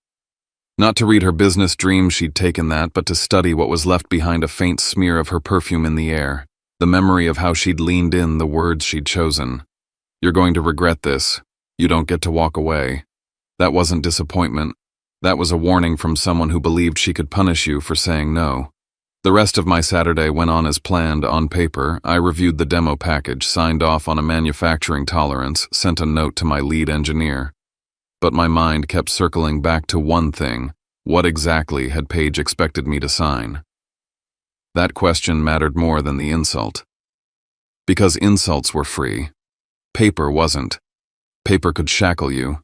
Not to read her business dreams, she'd taken that, but to study what was left behind a faint smear of her perfume in the air, the memory of how she'd leaned in, the words she'd chosen. "You're going to regret this. You don't get to walk away." That wasn't disappointment. That was a warning from someone who believed she could punish you for saying no. The rest of my Saturday went on as planned. On paper, I reviewed the demo package, signed off on a manufacturing tolerance, sent a note to my lead engineer. But my mind kept circling back to one thing. What exactly had Paige expected me to sign? That question mattered more than the insult. Because insults were free. Paper wasn't. Paper could shackle you.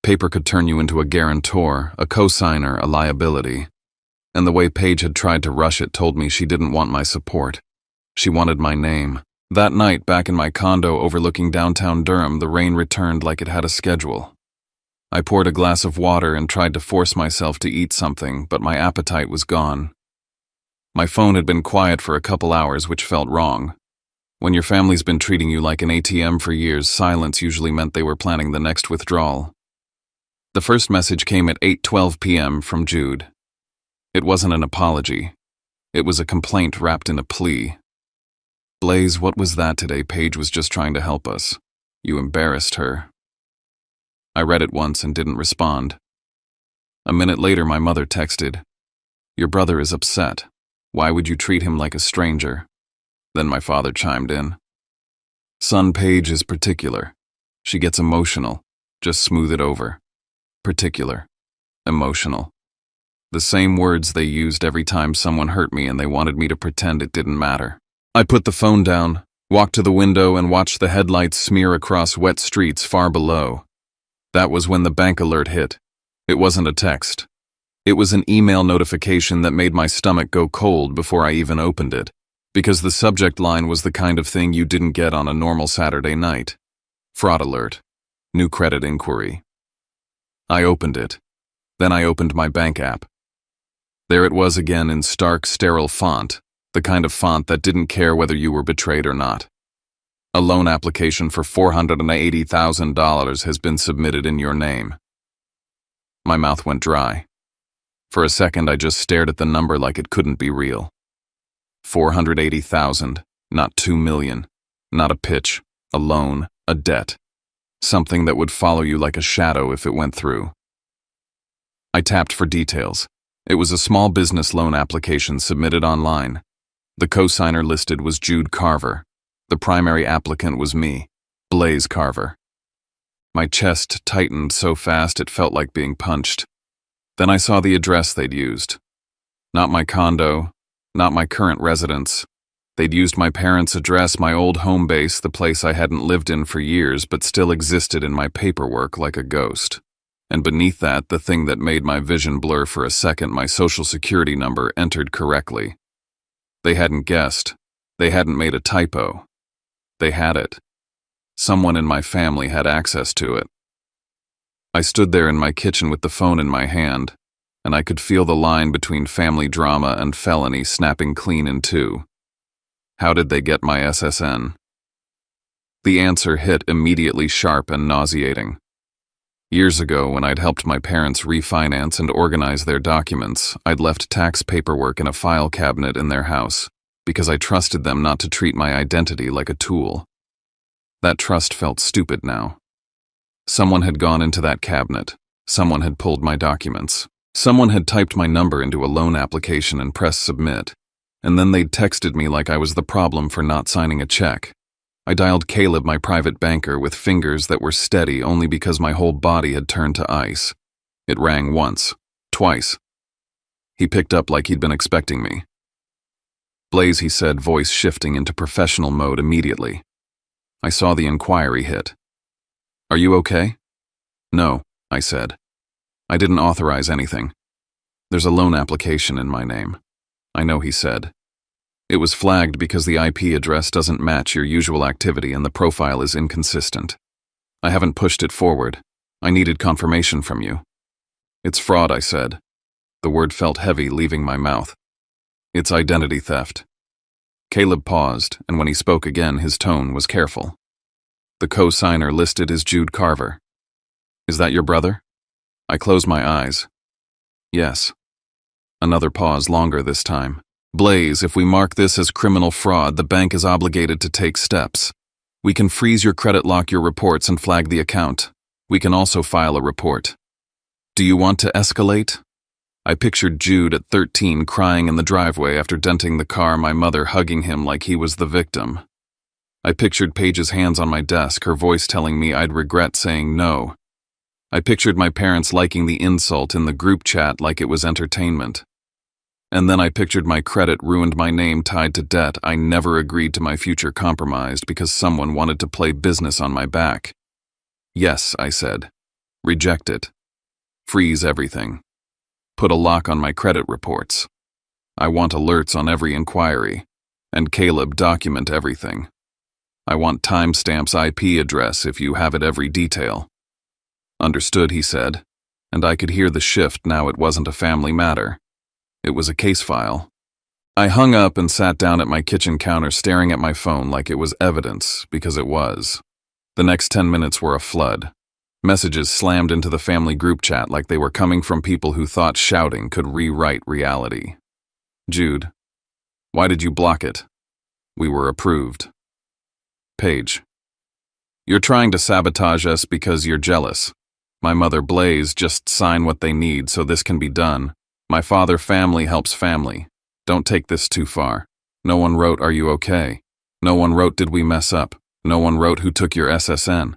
Paper could turn you into a guarantor, a co-signer, a liability. And the way Paige had tried to rush it told me she didn't want my support. She wanted my name. That night, back in my condo overlooking downtown Durham, the rain returned like it had a schedule. I poured a glass of water and tried to force myself to eat something, but my appetite was gone. My phone had been quiet for a couple hours, which felt wrong. When your family's been treating you like an ATM for years, silence usually meant they were planning the next withdrawal. The first message came at 8:12 p.m. from Jude. It wasn't an apology. It was a complaint wrapped in a plea. "Blaze, what was that today? Paige was just trying to help us. You embarrassed her." I read it once and didn't respond. A minute later, my mother texted, "Your brother is upset. Why would you treat him like a stranger?" Then my father chimed in. "Son, Paige is particular. She gets emotional. Just smooth it over. Particular. Emotional. The same words they used every time someone hurt me and they wanted me to pretend it didn't matter." I put the phone down, walked to the window and watched the headlights smear across wet streets far below. That was when the bank alert hit. It wasn't a text. It was an email notification that made my stomach go cold before I even opened it, because the subject line was the kind of thing you didn't get on a normal Saturday night. Fraud alert. New credit inquiry. I opened it. Then I opened my bank app. There it was again in stark, sterile font, the kind of font that didn't care whether you were betrayed or not. "A loan application for $480,000 has been submitted in your name." My mouth went dry. For a second, I just stared at the number like it couldn't be real. 480,000, not 2 million. Not a pitch, a loan, a debt. Something that would follow you like a shadow if it went through. I tapped for details. It was a small business loan application submitted online. The co-signer listed was Jude Carver. The primary applicant was me, Blaze Carver. My chest tightened so fast it felt like being punched. Then I saw the address they'd used. Not my condo, not my current residence. They'd used my parents' address, my old home base, the place I hadn't lived in for years but still existed in my paperwork like a ghost. And beneath that, the thing that made my vision blur for a second, my social security number entered correctly. They hadn't guessed. They hadn't made a typo. They had it. Someone in my family had access to it. I stood there in my kitchen with the phone in my hand, and I could feel the line between family drama and felony snapping clean in two. How did they get my SSN? The answer hit immediately, sharp and nauseating. Years ago, when I'd helped my parents refinance and organize their documents, I'd left tax paperwork in a file cabinet in their house because I trusted them not to treat my identity like a tool. That trust felt stupid now. Someone had gone into that cabinet. Someone had pulled my documents. Someone had typed my number into a loan application and pressed submit. And then they'd texted me like I was the problem for not signing a check. I dialed Caleb, my private banker, with fingers that were steady only because my whole body had turned to ice. It rang once, twice. He picked up like he'd been expecting me. Blaze, he said, voice shifting into professional mode immediately. I saw the inquiry hit. Are you okay? No, I said. I didn't authorize anything. There's a loan application in my name. I know, he said. It was flagged because the IP address doesn't match your usual activity and the profile is inconsistent. I haven't pushed it forward. I needed confirmation from you. It's fraud, I said. The word felt heavy leaving my mouth. It's identity theft. Caleb paused, and when he spoke again, his tone was careful. The co-signer listed as Jude Carver. Is that your brother? I closed my eyes. Yes. Another pause, longer this time. Blaze, if we mark this as criminal fraud, the bank is obligated to take steps. We can freeze your credit, lock your reports, and flag the account. We can also file a report. Do you want to escalate? I pictured Jude at 13 crying in the driveway after denting the car, my mother hugging him like he was the victim. I pictured Paige's hands on my desk, her voice telling me I'd regret saying no. I pictured my parents liking the insult in the group chat like it was entertainment. And then I pictured my credit ruined, my name tied to debt I never agreed to, my future compromised because someone wanted to play business on my back. Yes, I said. Reject it. Freeze everything. Put a lock on my credit reports. I want alerts on every inquiry. And Caleb, document everything. I want timestamps, IP address if you have it, every detail. Understood, he said. And I could hear the shift now. It wasn't a family matter. It was a case file. I hung up and sat down at my kitchen counter staring at my phone like it was evidence, because it was. The next 10 minutes were a flood. Messages slammed into the family group chat like they were coming from people who thought shouting could rewrite reality. Jude. Why did you block it? We were approved. Paige. You're trying to sabotage us because you're jealous. My mother, Blaze, just sign what they need so this can be done. My father, family helps family. Don't take this too far. No one wrote, are you okay? No one wrote, did we mess up? No one wrote, who took your SSN?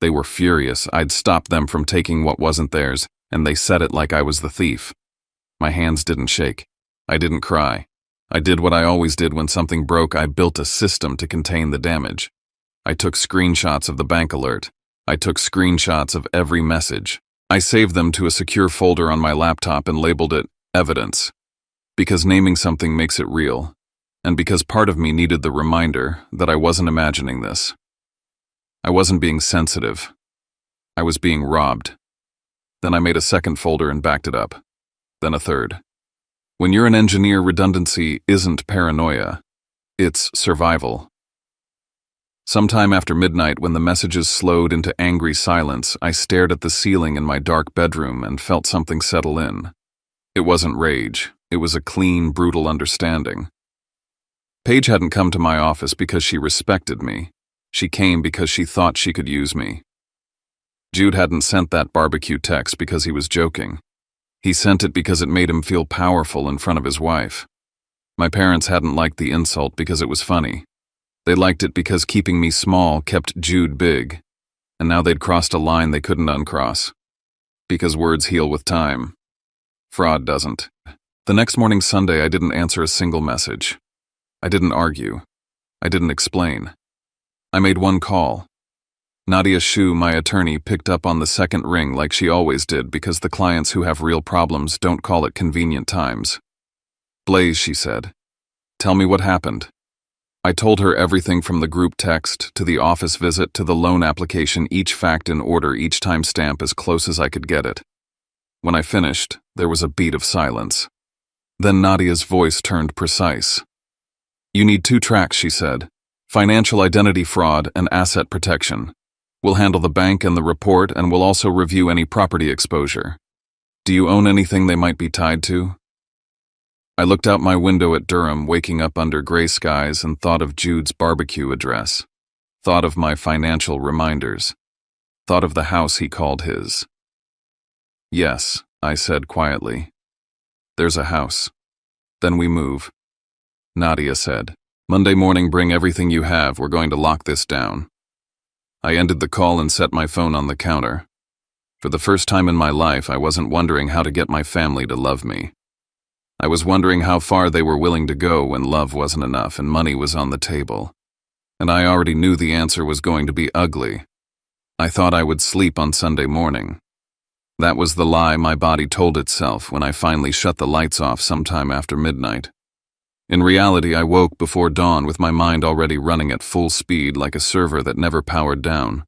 They were furious. I'd stopped them from taking what wasn't theirs, and they said it like I was the thief. My hands didn't shake. I didn't cry. I did what I always did when something broke. I built a system to contain the damage. I took screenshots of the bank alert. I took screenshots of every message. I saved them to a secure folder on my laptop and labeled it evidence. Because naming something makes it real. And because part of me needed the reminder that I wasn't imagining this. I wasn't being sensitive. I was being robbed. Then I made a second folder and backed it up. Then a third. When you're an engineer, redundancy isn't paranoia. It's survival. Sometime after midnight, when the messages slowed into angry silence, I stared at the ceiling in my dark bedroom and felt something settle in. It wasn't rage. It was a clean, brutal understanding. Paige hadn't come to my office because she respected me. She came because she thought she could use me. Jude hadn't sent that barbecue text because he was joking. He sent it because it made him feel powerful in front of his wife. My parents hadn't liked the insult because it was funny. They liked it because keeping me small kept Jude big. And now they'd crossed a line they couldn't uncross. Because words heal with time. Fraud doesn't. The next morning, Sunday, I didn't answer a single message. I didn't argue. I didn't explain. I made one call. Nadia Shu, my attorney, picked up on the second ring like she always did because the clients who have real problems don't call at convenient times. Blaze, she said. Tell me what happened. I told her everything from the group text to the office visit to the loan application, each fact in order, each timestamp as close as I could get it. When I finished, there was a beat of silence. Then Nadia's voice turned precise. You need 2 tracks, she said. Financial identity fraud and asset protection. We'll handle the bank and the report, and we'll also review any property exposure. Do you own anything they might be tied to? I looked out my window at Durham, waking up under gray skies, and thought of Jude's barbecue address. Thought of my financial reminders. thought of the house he called his. "Yes," I said quietly. "There's a house. Then we move." Nadia said, "Monday morning, bring everything you have. We're going to lock this down." I ended the call and set my phone on the counter. For the first time in my life, I wasn't wondering how to get my family to love me. I was wondering how far they were willing to go when love wasn't enough and money was on the table. And I already knew the answer was going to be ugly. I thought I would sleep on Sunday morning. That was the lie my body told itself when I finally shut the lights off sometime after midnight. In reality, I woke before dawn with my mind already running at full speed like a server that never powered down.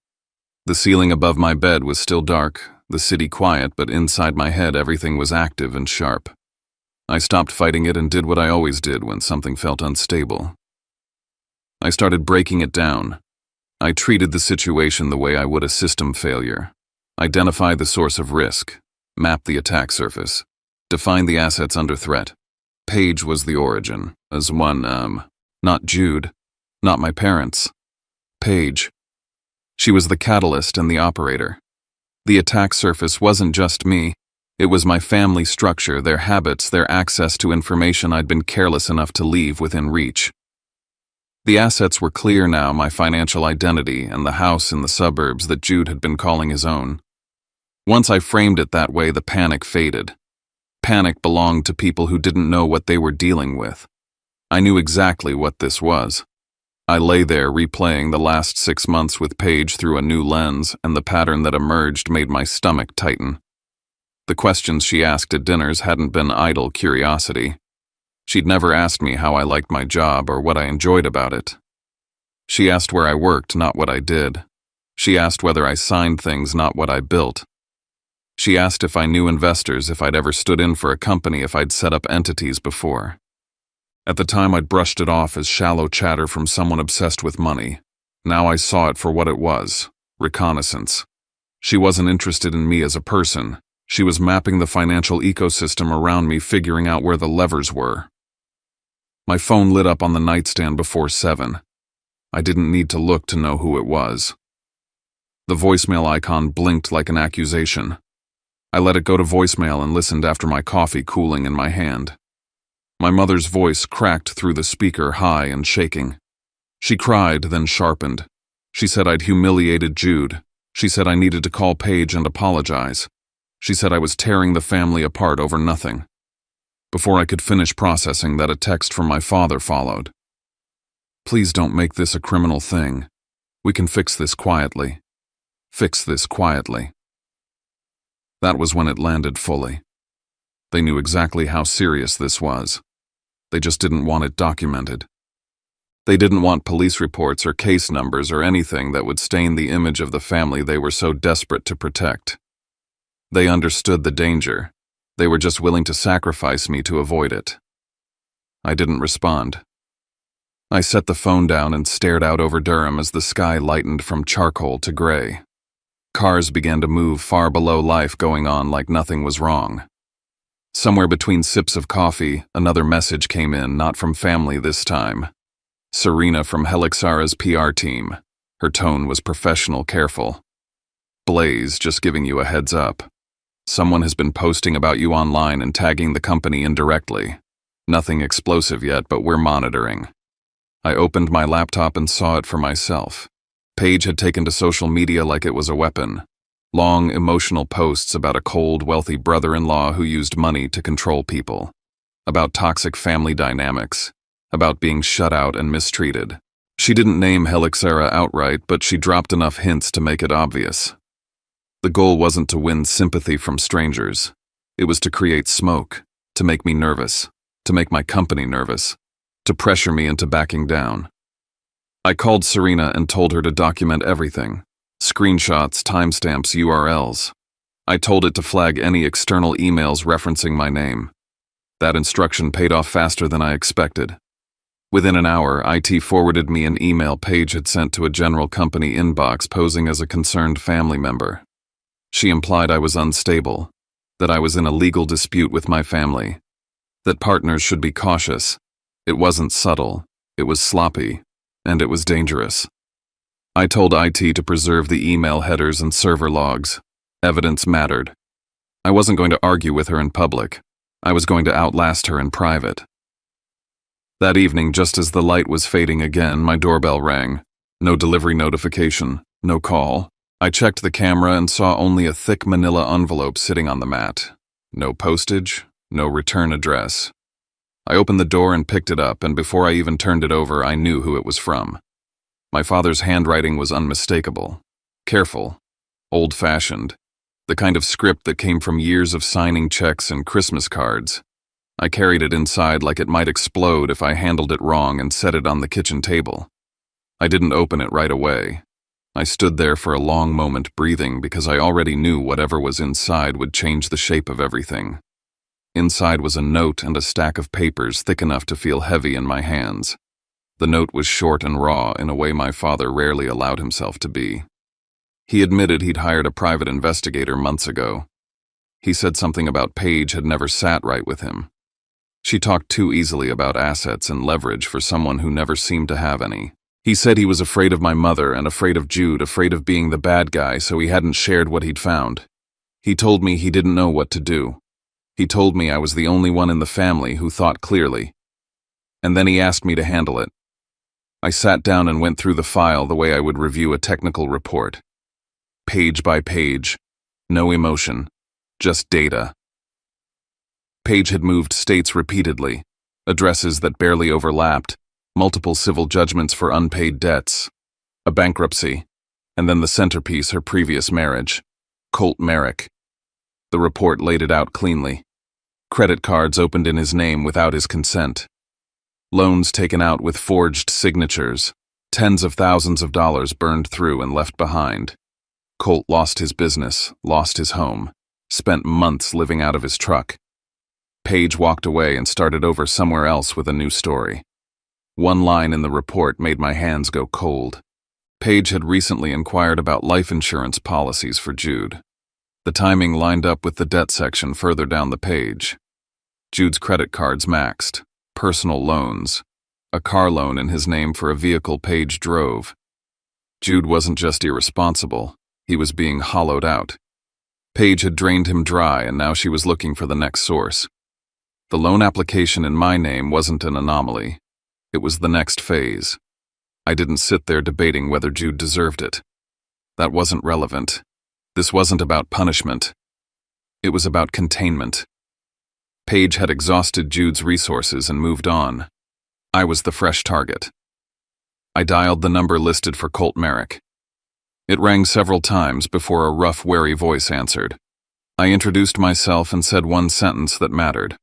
The ceiling above my bed was still dark, the city quiet, but inside my head everything was active and sharp. I stopped fighting it and did what I always did when something felt unstable. I started breaking it down. I treated the situation the way I would a system failure. Identify the source of risk, map the attack surface, define the assets under threat. Paige was the origin, as one, not Jude, not my parents. Paige. She was the catalyst and the operator. The attack surface wasn't just me. It was my family structure, their habits, their access to information I'd been careless enough to leave within reach. The assets were clear now, my financial identity and the house in the suburbs that Jude had been calling his own. Once I framed it that way, the panic faded. Panic belonged to people who didn't know what they were dealing with. I knew exactly what this was. I lay there replaying the last 6 months with Paige through a new lens, and the pattern that emerged made my stomach tighten. The questions she asked at dinners hadn't been idle curiosity. She'd never asked me how I liked my job or what I enjoyed about it. She asked where I worked, not what I did. She asked whether I signed things, not what I built. She asked if I knew investors, if I'd ever stood in for a company, if I'd set up entities before. At the time, I'd brushed it off as shallow chatter from someone obsessed with money. Now I saw it for what it was, reconnaissance. She wasn't interested in me as a person. She was mapping the financial ecosystem around me, figuring out where the levers were. My phone lit up on the nightstand before 7. I didn't need to look to know who it was. The voicemail icon blinked like an accusation. I let it go to voicemail and listened after my coffee cooling in my hand. My mother's voice cracked through the speaker, high and shaking. She cried, then sharpened. She said I'd humiliated Jude. She said I needed to call Paige and apologize. She said I was tearing the family apart over nothing. Before I could finish processing that, a text from my father followed. "Please don't make this a criminal thing. We can fix this quietly. Fix this quietly." That was when it landed fully. They knew exactly how serious this was. They just didn't want it documented. They didn't want police reports or case numbers or anything that would stain the image of the family they were so desperate to protect. They understood the danger. They were just willing to sacrifice me to avoid it. I didn't respond. I set the phone down and stared out over Durham as the sky lightened from charcoal to gray. Cars began to move far below life, going on like nothing was wrong. Somewhere between sips of coffee, another message came in, not from family this time. Serena from Helixara's PR team. Her tone was professional, careful. "Blaze, just giving you a heads up. Someone has been posting about you online and tagging the company indirectly. Nothing explosive yet, but we're monitoring." I opened my laptop and saw it for myself. Paige had taken to social media like it was a weapon. Long, emotional posts about a cold, wealthy brother-in-law who used money to control people. About toxic family dynamics. About being shut out and mistreated. She didn't name Helixara outright, but she dropped enough hints to make it obvious. The goal wasn't to win sympathy from strangers. It was to create smoke, to make me nervous, to make my company nervous, to pressure me into backing down. I called Serena and told her to document everything. Screenshots, timestamps, URLs. I told it to flag any external emails referencing my name. That instruction paid off faster than I expected. Within an hour, IT forwarded me an email Paige had sent to a general company inbox posing as a concerned family member. She implied I was unstable, that I was in a legal dispute with my family, that partners should be cautious. It wasn't subtle, it was sloppy, and it was dangerous. I told IT to preserve the email headers and server logs. Evidence mattered. I wasn't going to argue with her in public. I was going to outlast her in private. That evening, just as the light was fading again, my doorbell rang. No delivery notification, no call. I checked the camera and saw only a thick manila envelope sitting on the mat. No postage, no return address. I opened the door and picked it up, and before I even turned it over, I knew who it was from. My father's handwriting was unmistakable. Careful. Old-fashioned. The kind of script that came from years of signing checks and Christmas cards. I carried it inside like it might explode if I handled it wrong and set it on the kitchen table. I didn't open it right away. I stood there for a long moment breathing because I already knew whatever was inside would change the shape of everything. Inside was a note and a stack of papers thick enough to feel heavy in my hands. The note was short and raw in a way my father rarely allowed himself to be. He admitted he'd hired a private investigator months ago. He said something about Paige had never sat right with him. She talked too easily about assets and leverage for someone who never seemed to have any. He said he was afraid of my mother and afraid of Jude, afraid of being the bad guy, so he hadn't shared what he'd found. He told me he didn't know what to do. He told me I was the only one in the family who thought clearly. And then he asked me to handle it. I sat down and went through the file the way I would review a technical report. Page by page. No emotion. Just data. Paige had moved states repeatedly, addresses that barely overlapped, multiple civil judgments for unpaid debts, a bankruptcy, and then the centerpiece, her previous marriage, Colt Merrick. The report laid it out cleanly. Credit cards opened in his name without his consent. Loans taken out with forged signatures, tens of thousands of dollars burned through and left behind. Colt lost his business, lost his home, spent months living out of his truck. Paige walked away and started over somewhere else with a new story. One line in the report made my hands go cold. Paige had recently inquired about life insurance policies for Jude. The timing lined up with the debt section further down the page. Jude's credit cards maxed, personal loans, a car loan in his name for a vehicle Paige drove. Jude wasn't just irresponsible, he was being hollowed out. Paige had drained him dry, and now she was looking for the next source. The loan application in my name wasn't an anomaly. It was the next phase. I didn't sit there debating whether Jude deserved it. That wasn't relevant. This wasn't about punishment. It was about containment. Paige had exhausted Jude's resources and moved on. I was the fresh target. I dialed the number listed for Colt Merrick. It rang several times before a rough, wary voice answered. I introduced myself and said one sentence that mattered.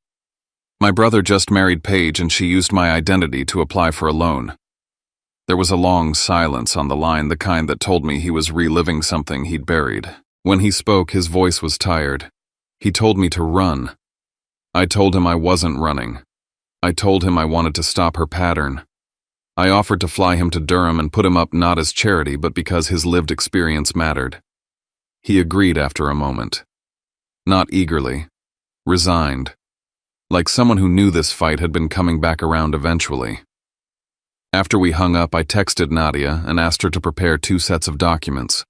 My brother just married Paige and she used my identity to apply for a loan. There was a long silence on the line, the kind that told me he was reliving something he'd buried. When he spoke, his voice was tired. He told me to run. I told him I wasn't running. I told him I wanted to stop her pattern. I offered to fly him to Durham and put him up not as charity but because his lived experience mattered. He agreed after a moment. Not eagerly. Resigned. Like someone who knew this fight had been coming back around eventually. After we hung up, I texted Nadia and asked her to prepare 2 sets of documents.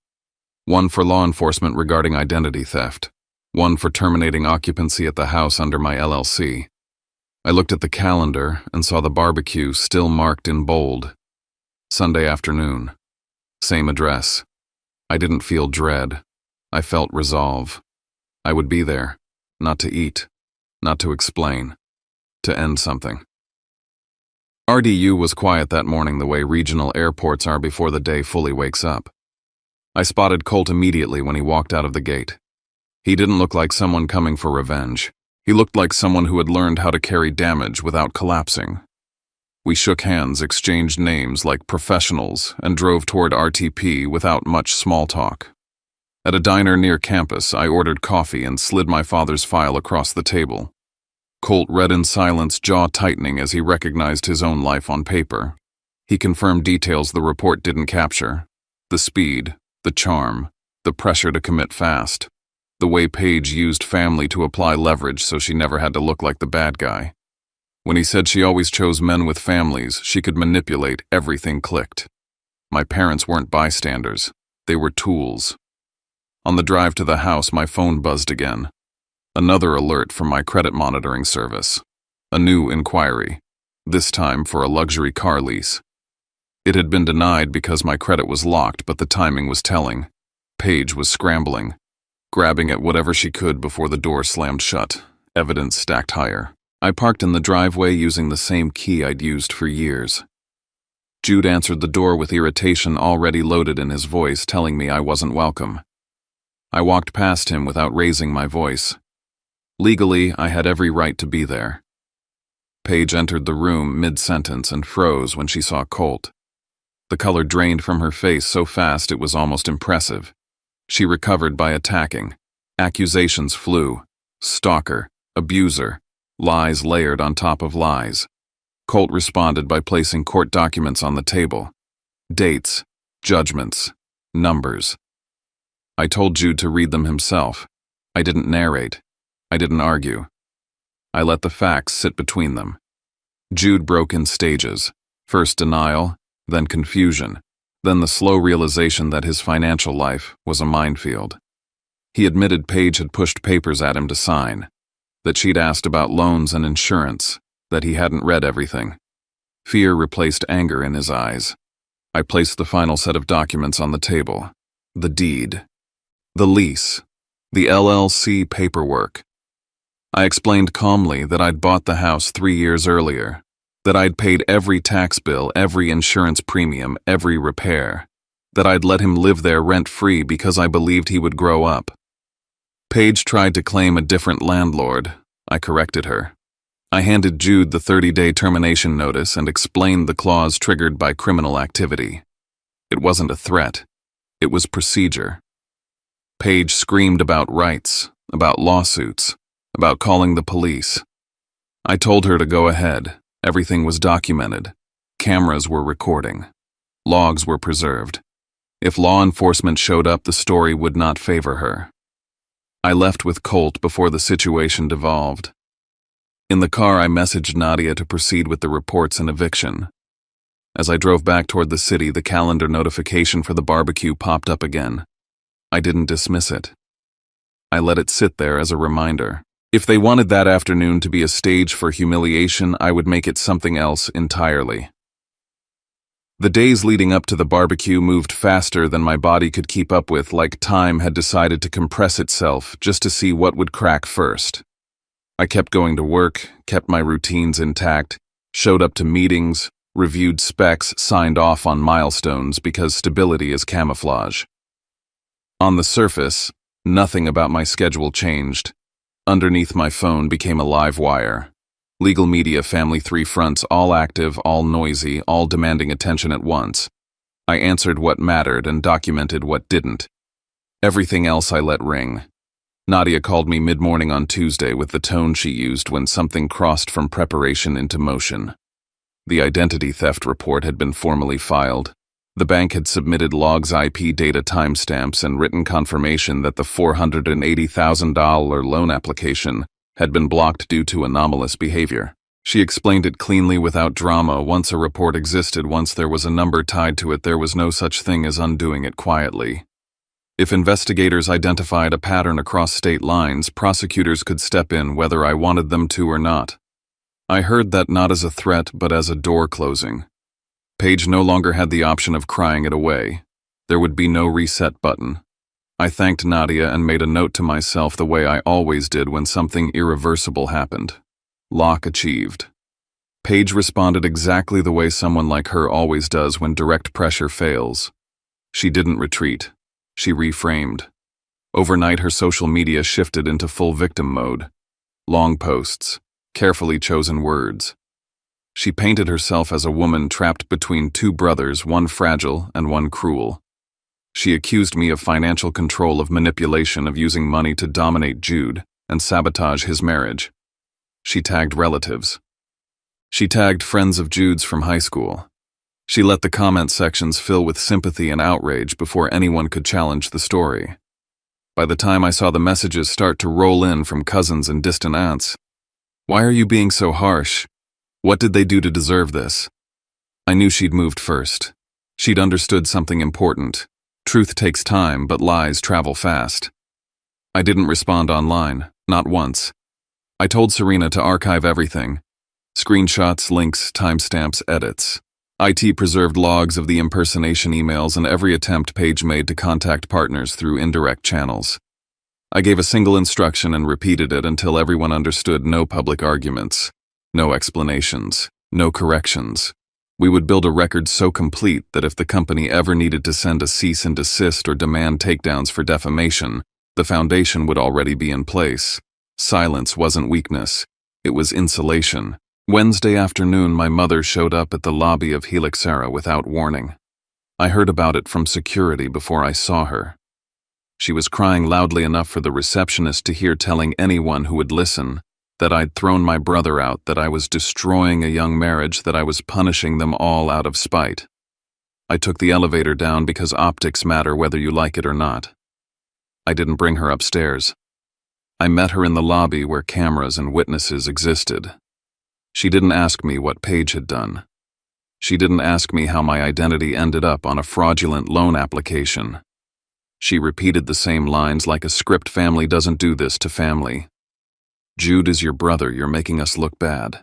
One for law enforcement regarding identity theft. One for terminating occupancy at the house under my LLC. I looked at the calendar and saw the barbecue still marked in bold. Sunday afternoon. Same address. I didn't feel dread. I felt resolve. I would be there, not to eat. Not to explain. To end something. RDU was quiet that morning the way regional airports are before the day fully wakes up. I spotted Colt immediately when he walked out of the gate. He didn't look like someone coming for revenge. He looked like someone who had learned how to carry damage without collapsing. We shook hands, exchanged names like professionals, and drove toward RTP without much small talk. At a diner near campus, I ordered coffee and slid my father's file across the table. Colt read in silence, jaw tightening as he recognized his own life on paper. He confirmed details the report didn't capture. The speed, the charm, the pressure to commit fast. The way Paige used family to apply leverage so she never had to look like the bad guy. When he said she always chose men with families, she could manipulate, everything clicked. My parents weren't bystanders. They were tools. On the drive to the house, my phone buzzed again. Another alert from my credit monitoring service. A new inquiry, this time for a luxury car lease. It had been denied because my credit was locked, but the timing was telling. Paige was scrambling, grabbing at whatever she could before the door slammed shut, evidence stacked higher. I parked in the driveway using the same key I'd used for years. Jude answered the door with irritation already loaded in his voice, telling me I wasn't welcome. I walked past him without raising my voice. Legally, I had every right to be there. Paige entered the room mid-sentence and froze when she saw Colt. The color drained from her face so fast it was almost impressive. She recovered by attacking. Accusations flew. Stalker, abuser, lies layered on top of lies. Colt responded by placing court documents on the table. Dates, judgments, numbers. I told Jude to read them himself. I didn't narrate. I didn't argue. I let the facts sit between them. Jude broke in stages. First denial, then confusion, then the slow realization that his financial life was a minefield. He admitted Paige had pushed papers at him to sign, that she'd asked about loans and insurance, that he hadn't read everything. Fear replaced anger in his eyes. I placed the final set of documents on the table. The deed. The lease. The LLC paperwork. I explained calmly that I'd bought the house 3 years earlier, that I'd paid every tax bill, every insurance premium, every repair, that I'd let him live there rent-free because I believed he would grow up. Paige tried to claim a different landlord. I corrected her. I handed Jude the 30-day termination notice and explained the clause triggered by criminal activity. It wasn't a threat. It was procedure. Paige screamed about rights, about lawsuits, about calling the police. I told her to go ahead. Everything was documented. Cameras were recording. Logs were preserved. If law enforcement showed up, the story would not favor her. I left with Colt before the situation devolved. In the car, I messaged Nadia to proceed with the reports and eviction. As I drove back toward the city, the calendar notification for the barbecue popped up again. I didn't dismiss it. I let it sit there as a reminder. If they wanted that afternoon to be a stage for humiliation, I would make it something else entirely. The days leading up to the barbecue moved faster than my body could keep up with, like time had decided to compress itself just to see what would crack first. I kept going to work, kept my routines intact, showed up to meetings, reviewed specs, signed off on milestones because stability is camouflage. On the surface, nothing about my schedule changed. Underneath my phone became a live wire. Legal media, family, 3 fronts, all active, all noisy, all demanding attention at once. I answered what mattered and documented what didn't. Everything else I let ring. Nadia called me mid-morning on Tuesday with the tone she used when something crossed from preparation into motion. The identity theft report had been formally filed. The bank had submitted logs, IP data, timestamps, and written confirmation that the $480,000 loan application had been blocked due to anomalous behavior. She explained it cleanly without drama. Once a report existed, once there was a number tied to it, there was no such thing as undoing it quietly. If investigators identified a pattern across state lines, prosecutors could step in whether I wanted them to or not. I heard that not as a threat, but as a door closing. Paige no longer had the option of crying it away. There would be no reset button. I thanked Nadia and made a note to myself the way I always did when something irreversible happened. Lock achieved. Paige responded exactly the way someone like her always does when direct pressure fails. She didn't retreat. She reframed. Overnight, her social media shifted into full victim mode. Long posts, carefully chosen words. She painted herself as a woman trapped between 2 brothers, one fragile and one cruel. She accused me of financial control, of manipulation, of using money to dominate Jude and sabotage his marriage. She tagged relatives. She tagged friends of Jude's from high school. She let the comment sections fill with sympathy and outrage before anyone could challenge the story. By the time I saw the messages start to roll in from cousins and distant aunts, "Why are you being so harsh? What did they do to deserve this?" I knew she'd moved first. She'd understood something important. Truth takes time, but lies travel fast. I didn't respond online, not once. I told Serena to archive everything. Screenshots, links, timestamps, edits. IT preserved logs of the impersonation emails and every attempt Paige made to contact partners through indirect channels. I gave a single instruction and repeated it until everyone understood: no public arguments, no explanations, no corrections. We would build a record so complete that if the company ever needed to send a cease and desist or demand takedowns for defamation, the foundation would already be in place. Silence wasn't weakness, it was insulation. Wednesday afternoon, my mother showed up at the lobby of Helixera without warning. I heard about it from security before I saw her. She was crying loudly enough for the receptionist to hear, telling anyone who would listen that I'd thrown my brother out, that I was destroying a young marriage, that I was punishing them all out of spite. I took the elevator down because optics matter whether you like it or not. I didn't bring her upstairs. I met her in the lobby where cameras and witnesses existed. She didn't ask me what Paige had done. She didn't ask me how my identity ended up on a fraudulent loan application. She repeated the same lines like a script: family doesn't do this to family. Jude is your brother, you're making us look bad.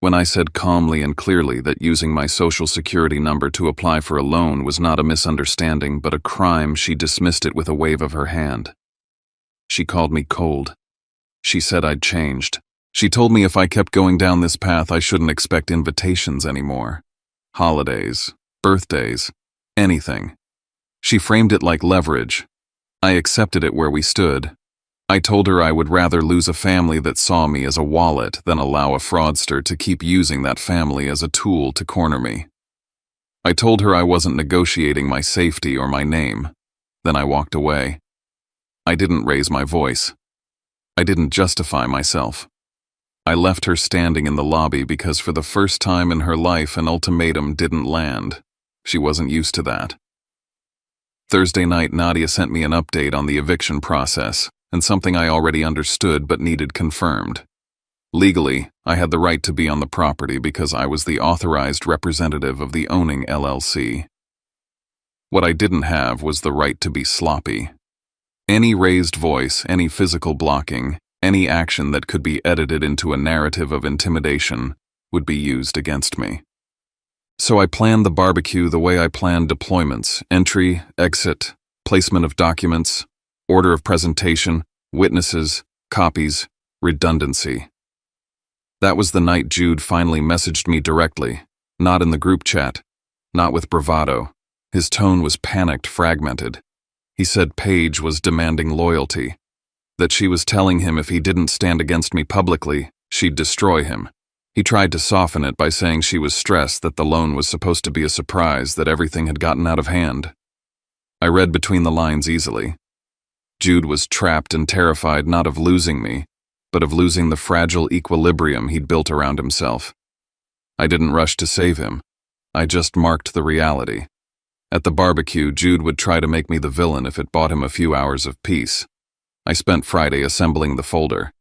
When I said calmly and clearly that using my social security number to apply for a loan was not a misunderstanding but a crime, she dismissed it with a wave of her hand. She called me cold. She said I'd changed. She told me if I kept going down this path, I shouldn't expect invitations anymore. Holidays, birthdays, anything. She framed it like leverage. I accepted it where we stood. I told her I would rather lose a family that saw me as a wallet than allow a fraudster to keep using that family as a tool to corner me. I told her I wasn't negotiating my safety or my name. Then I walked away. I didn't raise my voice. I didn't justify myself. I left her standing in the lobby because for the first time in her life an ultimatum didn't land. She wasn't used to that. Thursday night, Nadia sent me an update on the eviction process, and something I already understood but needed confirmed. Legally, I had the right to be on the property because I was the authorized representative of the owning LLC. What I didn't have was the right to be sloppy. Any raised voice, any physical blocking, any action that could be edited into a narrative of intimidation would be used against me. So I planned the barbecue the way I planned deployments: entry, exit, placement of documents, order of presentation, witnesses, copies, redundancy. That was the night Jude finally messaged me directly, not in the group chat, not with bravado. His tone was panicked, fragmented. He said Paige was demanding loyalty, that she was telling him if he didn't stand against me publicly, she'd destroy him. He tried to soften it by saying she was stressed, that the loan was supposed to be a surprise, that everything had gotten out of hand. I read between the lines easily. Jude was trapped and terrified not of losing me, but of losing the fragile equilibrium he'd built around himself. I didn't rush to save him. I just marked the reality. At the barbecue, Jude would try to make me the villain if it bought him a few hours of peace. I spent Friday assembling the folder: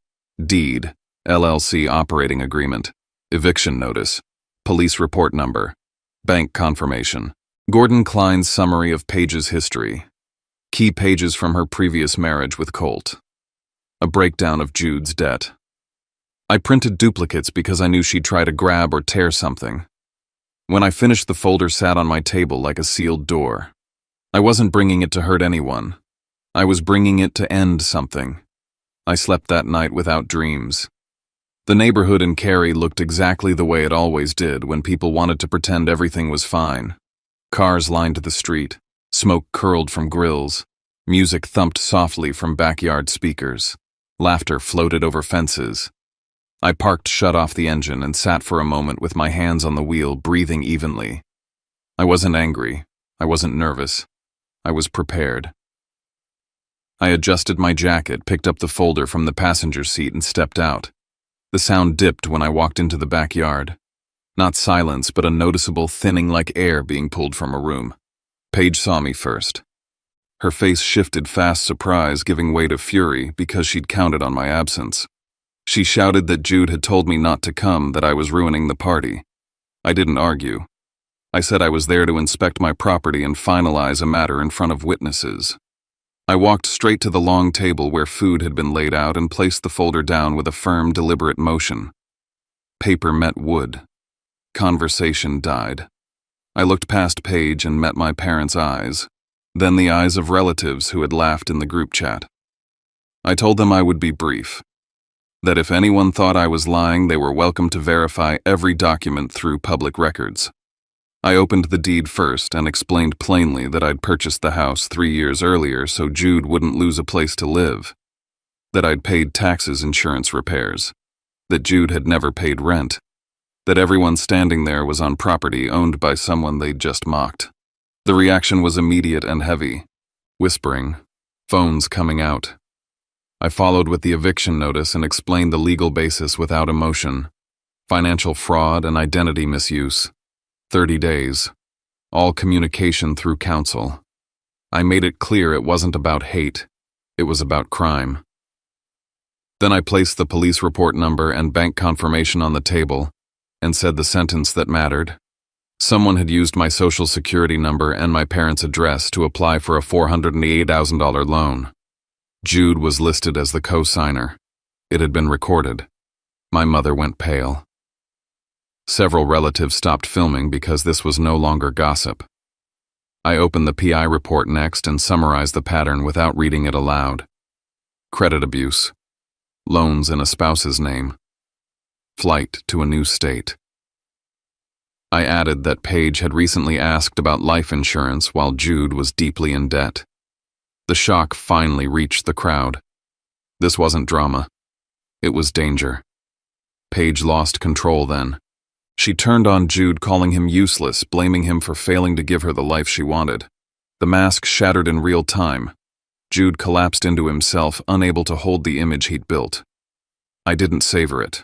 deed, LLC operating agreement, eviction notice, police report number, bank confirmation, Gordon Klein's summary of Paige's history, key pages from her previous marriage with Colt, a breakdown of Jude's debt. I printed duplicates because I knew she'd try to grab or tear something. When I finished, the folder sat on my table like a sealed door. I wasn't bringing it to hurt anyone. I was bringing it to end something. I slept that night without dreams. The neighborhood in Cary looked exactly the way it always did when people wanted to pretend everything was fine. Cars lined the street, smoke curled from grills, music thumped softly from backyard speakers, laughter floated over fences. I parked, shut off the engine, and sat for a moment with my hands on the wheel, breathing evenly. I wasn't angry. I wasn't nervous. I was prepared. I adjusted my jacket, picked up the folder from the passenger seat, and stepped out. The sound dipped when I walked into the backyard. Not silence, but a noticeable thinning like air being pulled from a room. Paige saw me first. Her face shifted, fast surprise giving way to fury because she'd counted on my absence. She shouted that Jude had told me not to come, that I was ruining the party. I didn't argue. I said I was there to inspect my property and finalize a matter in front of witnesses. I walked straight to the long table where food had been laid out and placed the folder down with a firm, deliberate motion. Paper met wood. Conversation died. I looked past Paige and met my parents' eyes, then the eyes of relatives who had laughed in the group chat. I told them I would be brief, that if anyone thought I was lying, they were welcome to verify every document through public records. I opened the deed first and explained plainly that I'd purchased the house 3 years earlier so Jude wouldn't lose a place to live, that I'd paid taxes, insurance, repairs, that Jude had never paid rent, that everyone standing there was on property owned by someone they'd just mocked. The reaction was immediate and heavy. Whispering, phones coming out. I followed with the eviction notice and explained the legal basis without emotion. Financial fraud and identity misuse. 30 days. All communication through counsel. I made it clear it wasn't about hate. It was about crime. Then I placed the police report number and bank confirmation on the table and said the sentence that mattered. Someone had used my social security number and my parents' address to apply for a $408,000 loan. Jude was listed as the co-signer. It had been recorded. My mother went pale. Several relatives stopped filming because this was no longer gossip. I opened the PI report next and summarized the pattern without reading it aloud. Credit abuse. Loans in a spouse's name. Flight to a new state. I added that Paige had recently asked about life insurance while Jude was deeply in debt. The shock finally reached the crowd. This wasn't drama. It was danger. Paige lost control then. She turned on Jude, calling him useless, blaming him for failing to give her the life she wanted. The mask shattered in real time. Jude collapsed into himself, unable to hold the image he'd built. I didn't savor it.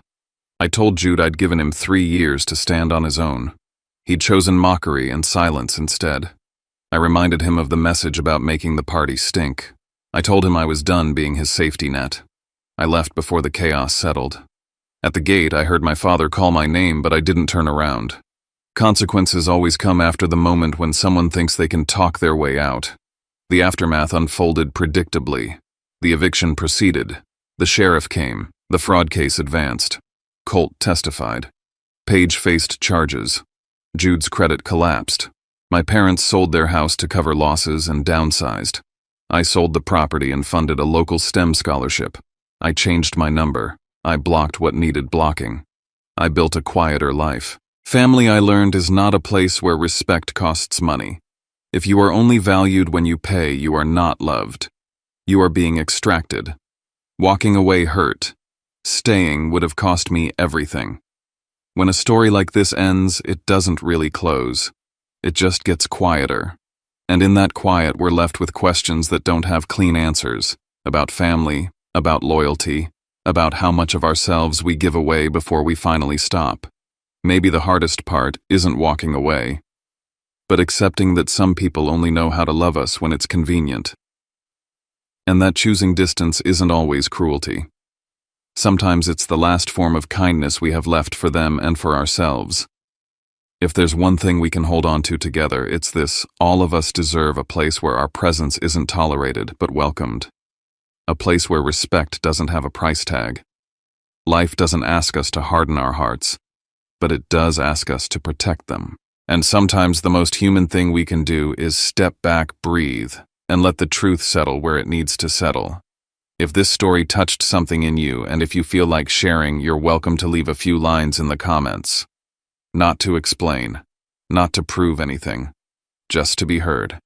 I told Jude I'd given him 3 years to stand on his own. He'd chosen mockery and silence instead. I reminded him of the message about making the party stink. I told him I was done being his safety net. I left before the chaos settled. At the gate, I heard my father call my name, but I didn't turn around. Consequences always come after the moment when someone thinks they can talk their way out. The aftermath unfolded predictably. The eviction proceeded. The sheriff came. The fraud case advanced. Colt testified. Paige faced charges. Jude's credit collapsed. My parents sold their house to cover losses and downsized. I sold the property and funded a local STEM scholarship. I changed my number. I blocked what needed blocking. I built a quieter life. Family, I learned, is not a place where respect costs money. If you are only valued when you pay, you are not loved. You are being extracted. Walking away hurt. Staying would have cost me everything. When a story like this ends, it doesn't really close. It just gets quieter. And in that quiet, we're left with questions that don't have clean answers. About family, about loyalty, about how much of ourselves we give away before we finally stop. Maybe the hardest part isn't walking away, but accepting that some people only know how to love us when it's convenient. And that choosing distance isn't always cruelty. Sometimes it's the last form of kindness we have left for them and for ourselves. If there's one thing we can hold on to together, it's this: all of us deserve a place where our presence isn't tolerated but welcomed. A place where respect doesn't have a price tag. Life doesn't ask us to harden our hearts, but it does ask us to protect them. And sometimes the most human thing we can do is step back, breathe, and let the truth settle where it needs to settle. If this story touched something in you, and if you feel like sharing, you're welcome to leave a few lines in the comments. Not to explain, not to prove anything, just to be heard.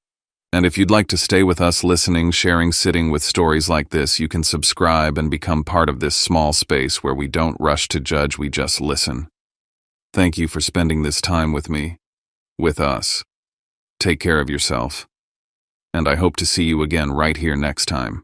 And if you'd like to stay with us listening, sharing, sitting with stories like this, you can subscribe and become part of this small space where we don't rush to judge, we just listen. Thank you for spending this time with me, with us. Take care of yourself. And I hope to see you again right here next time.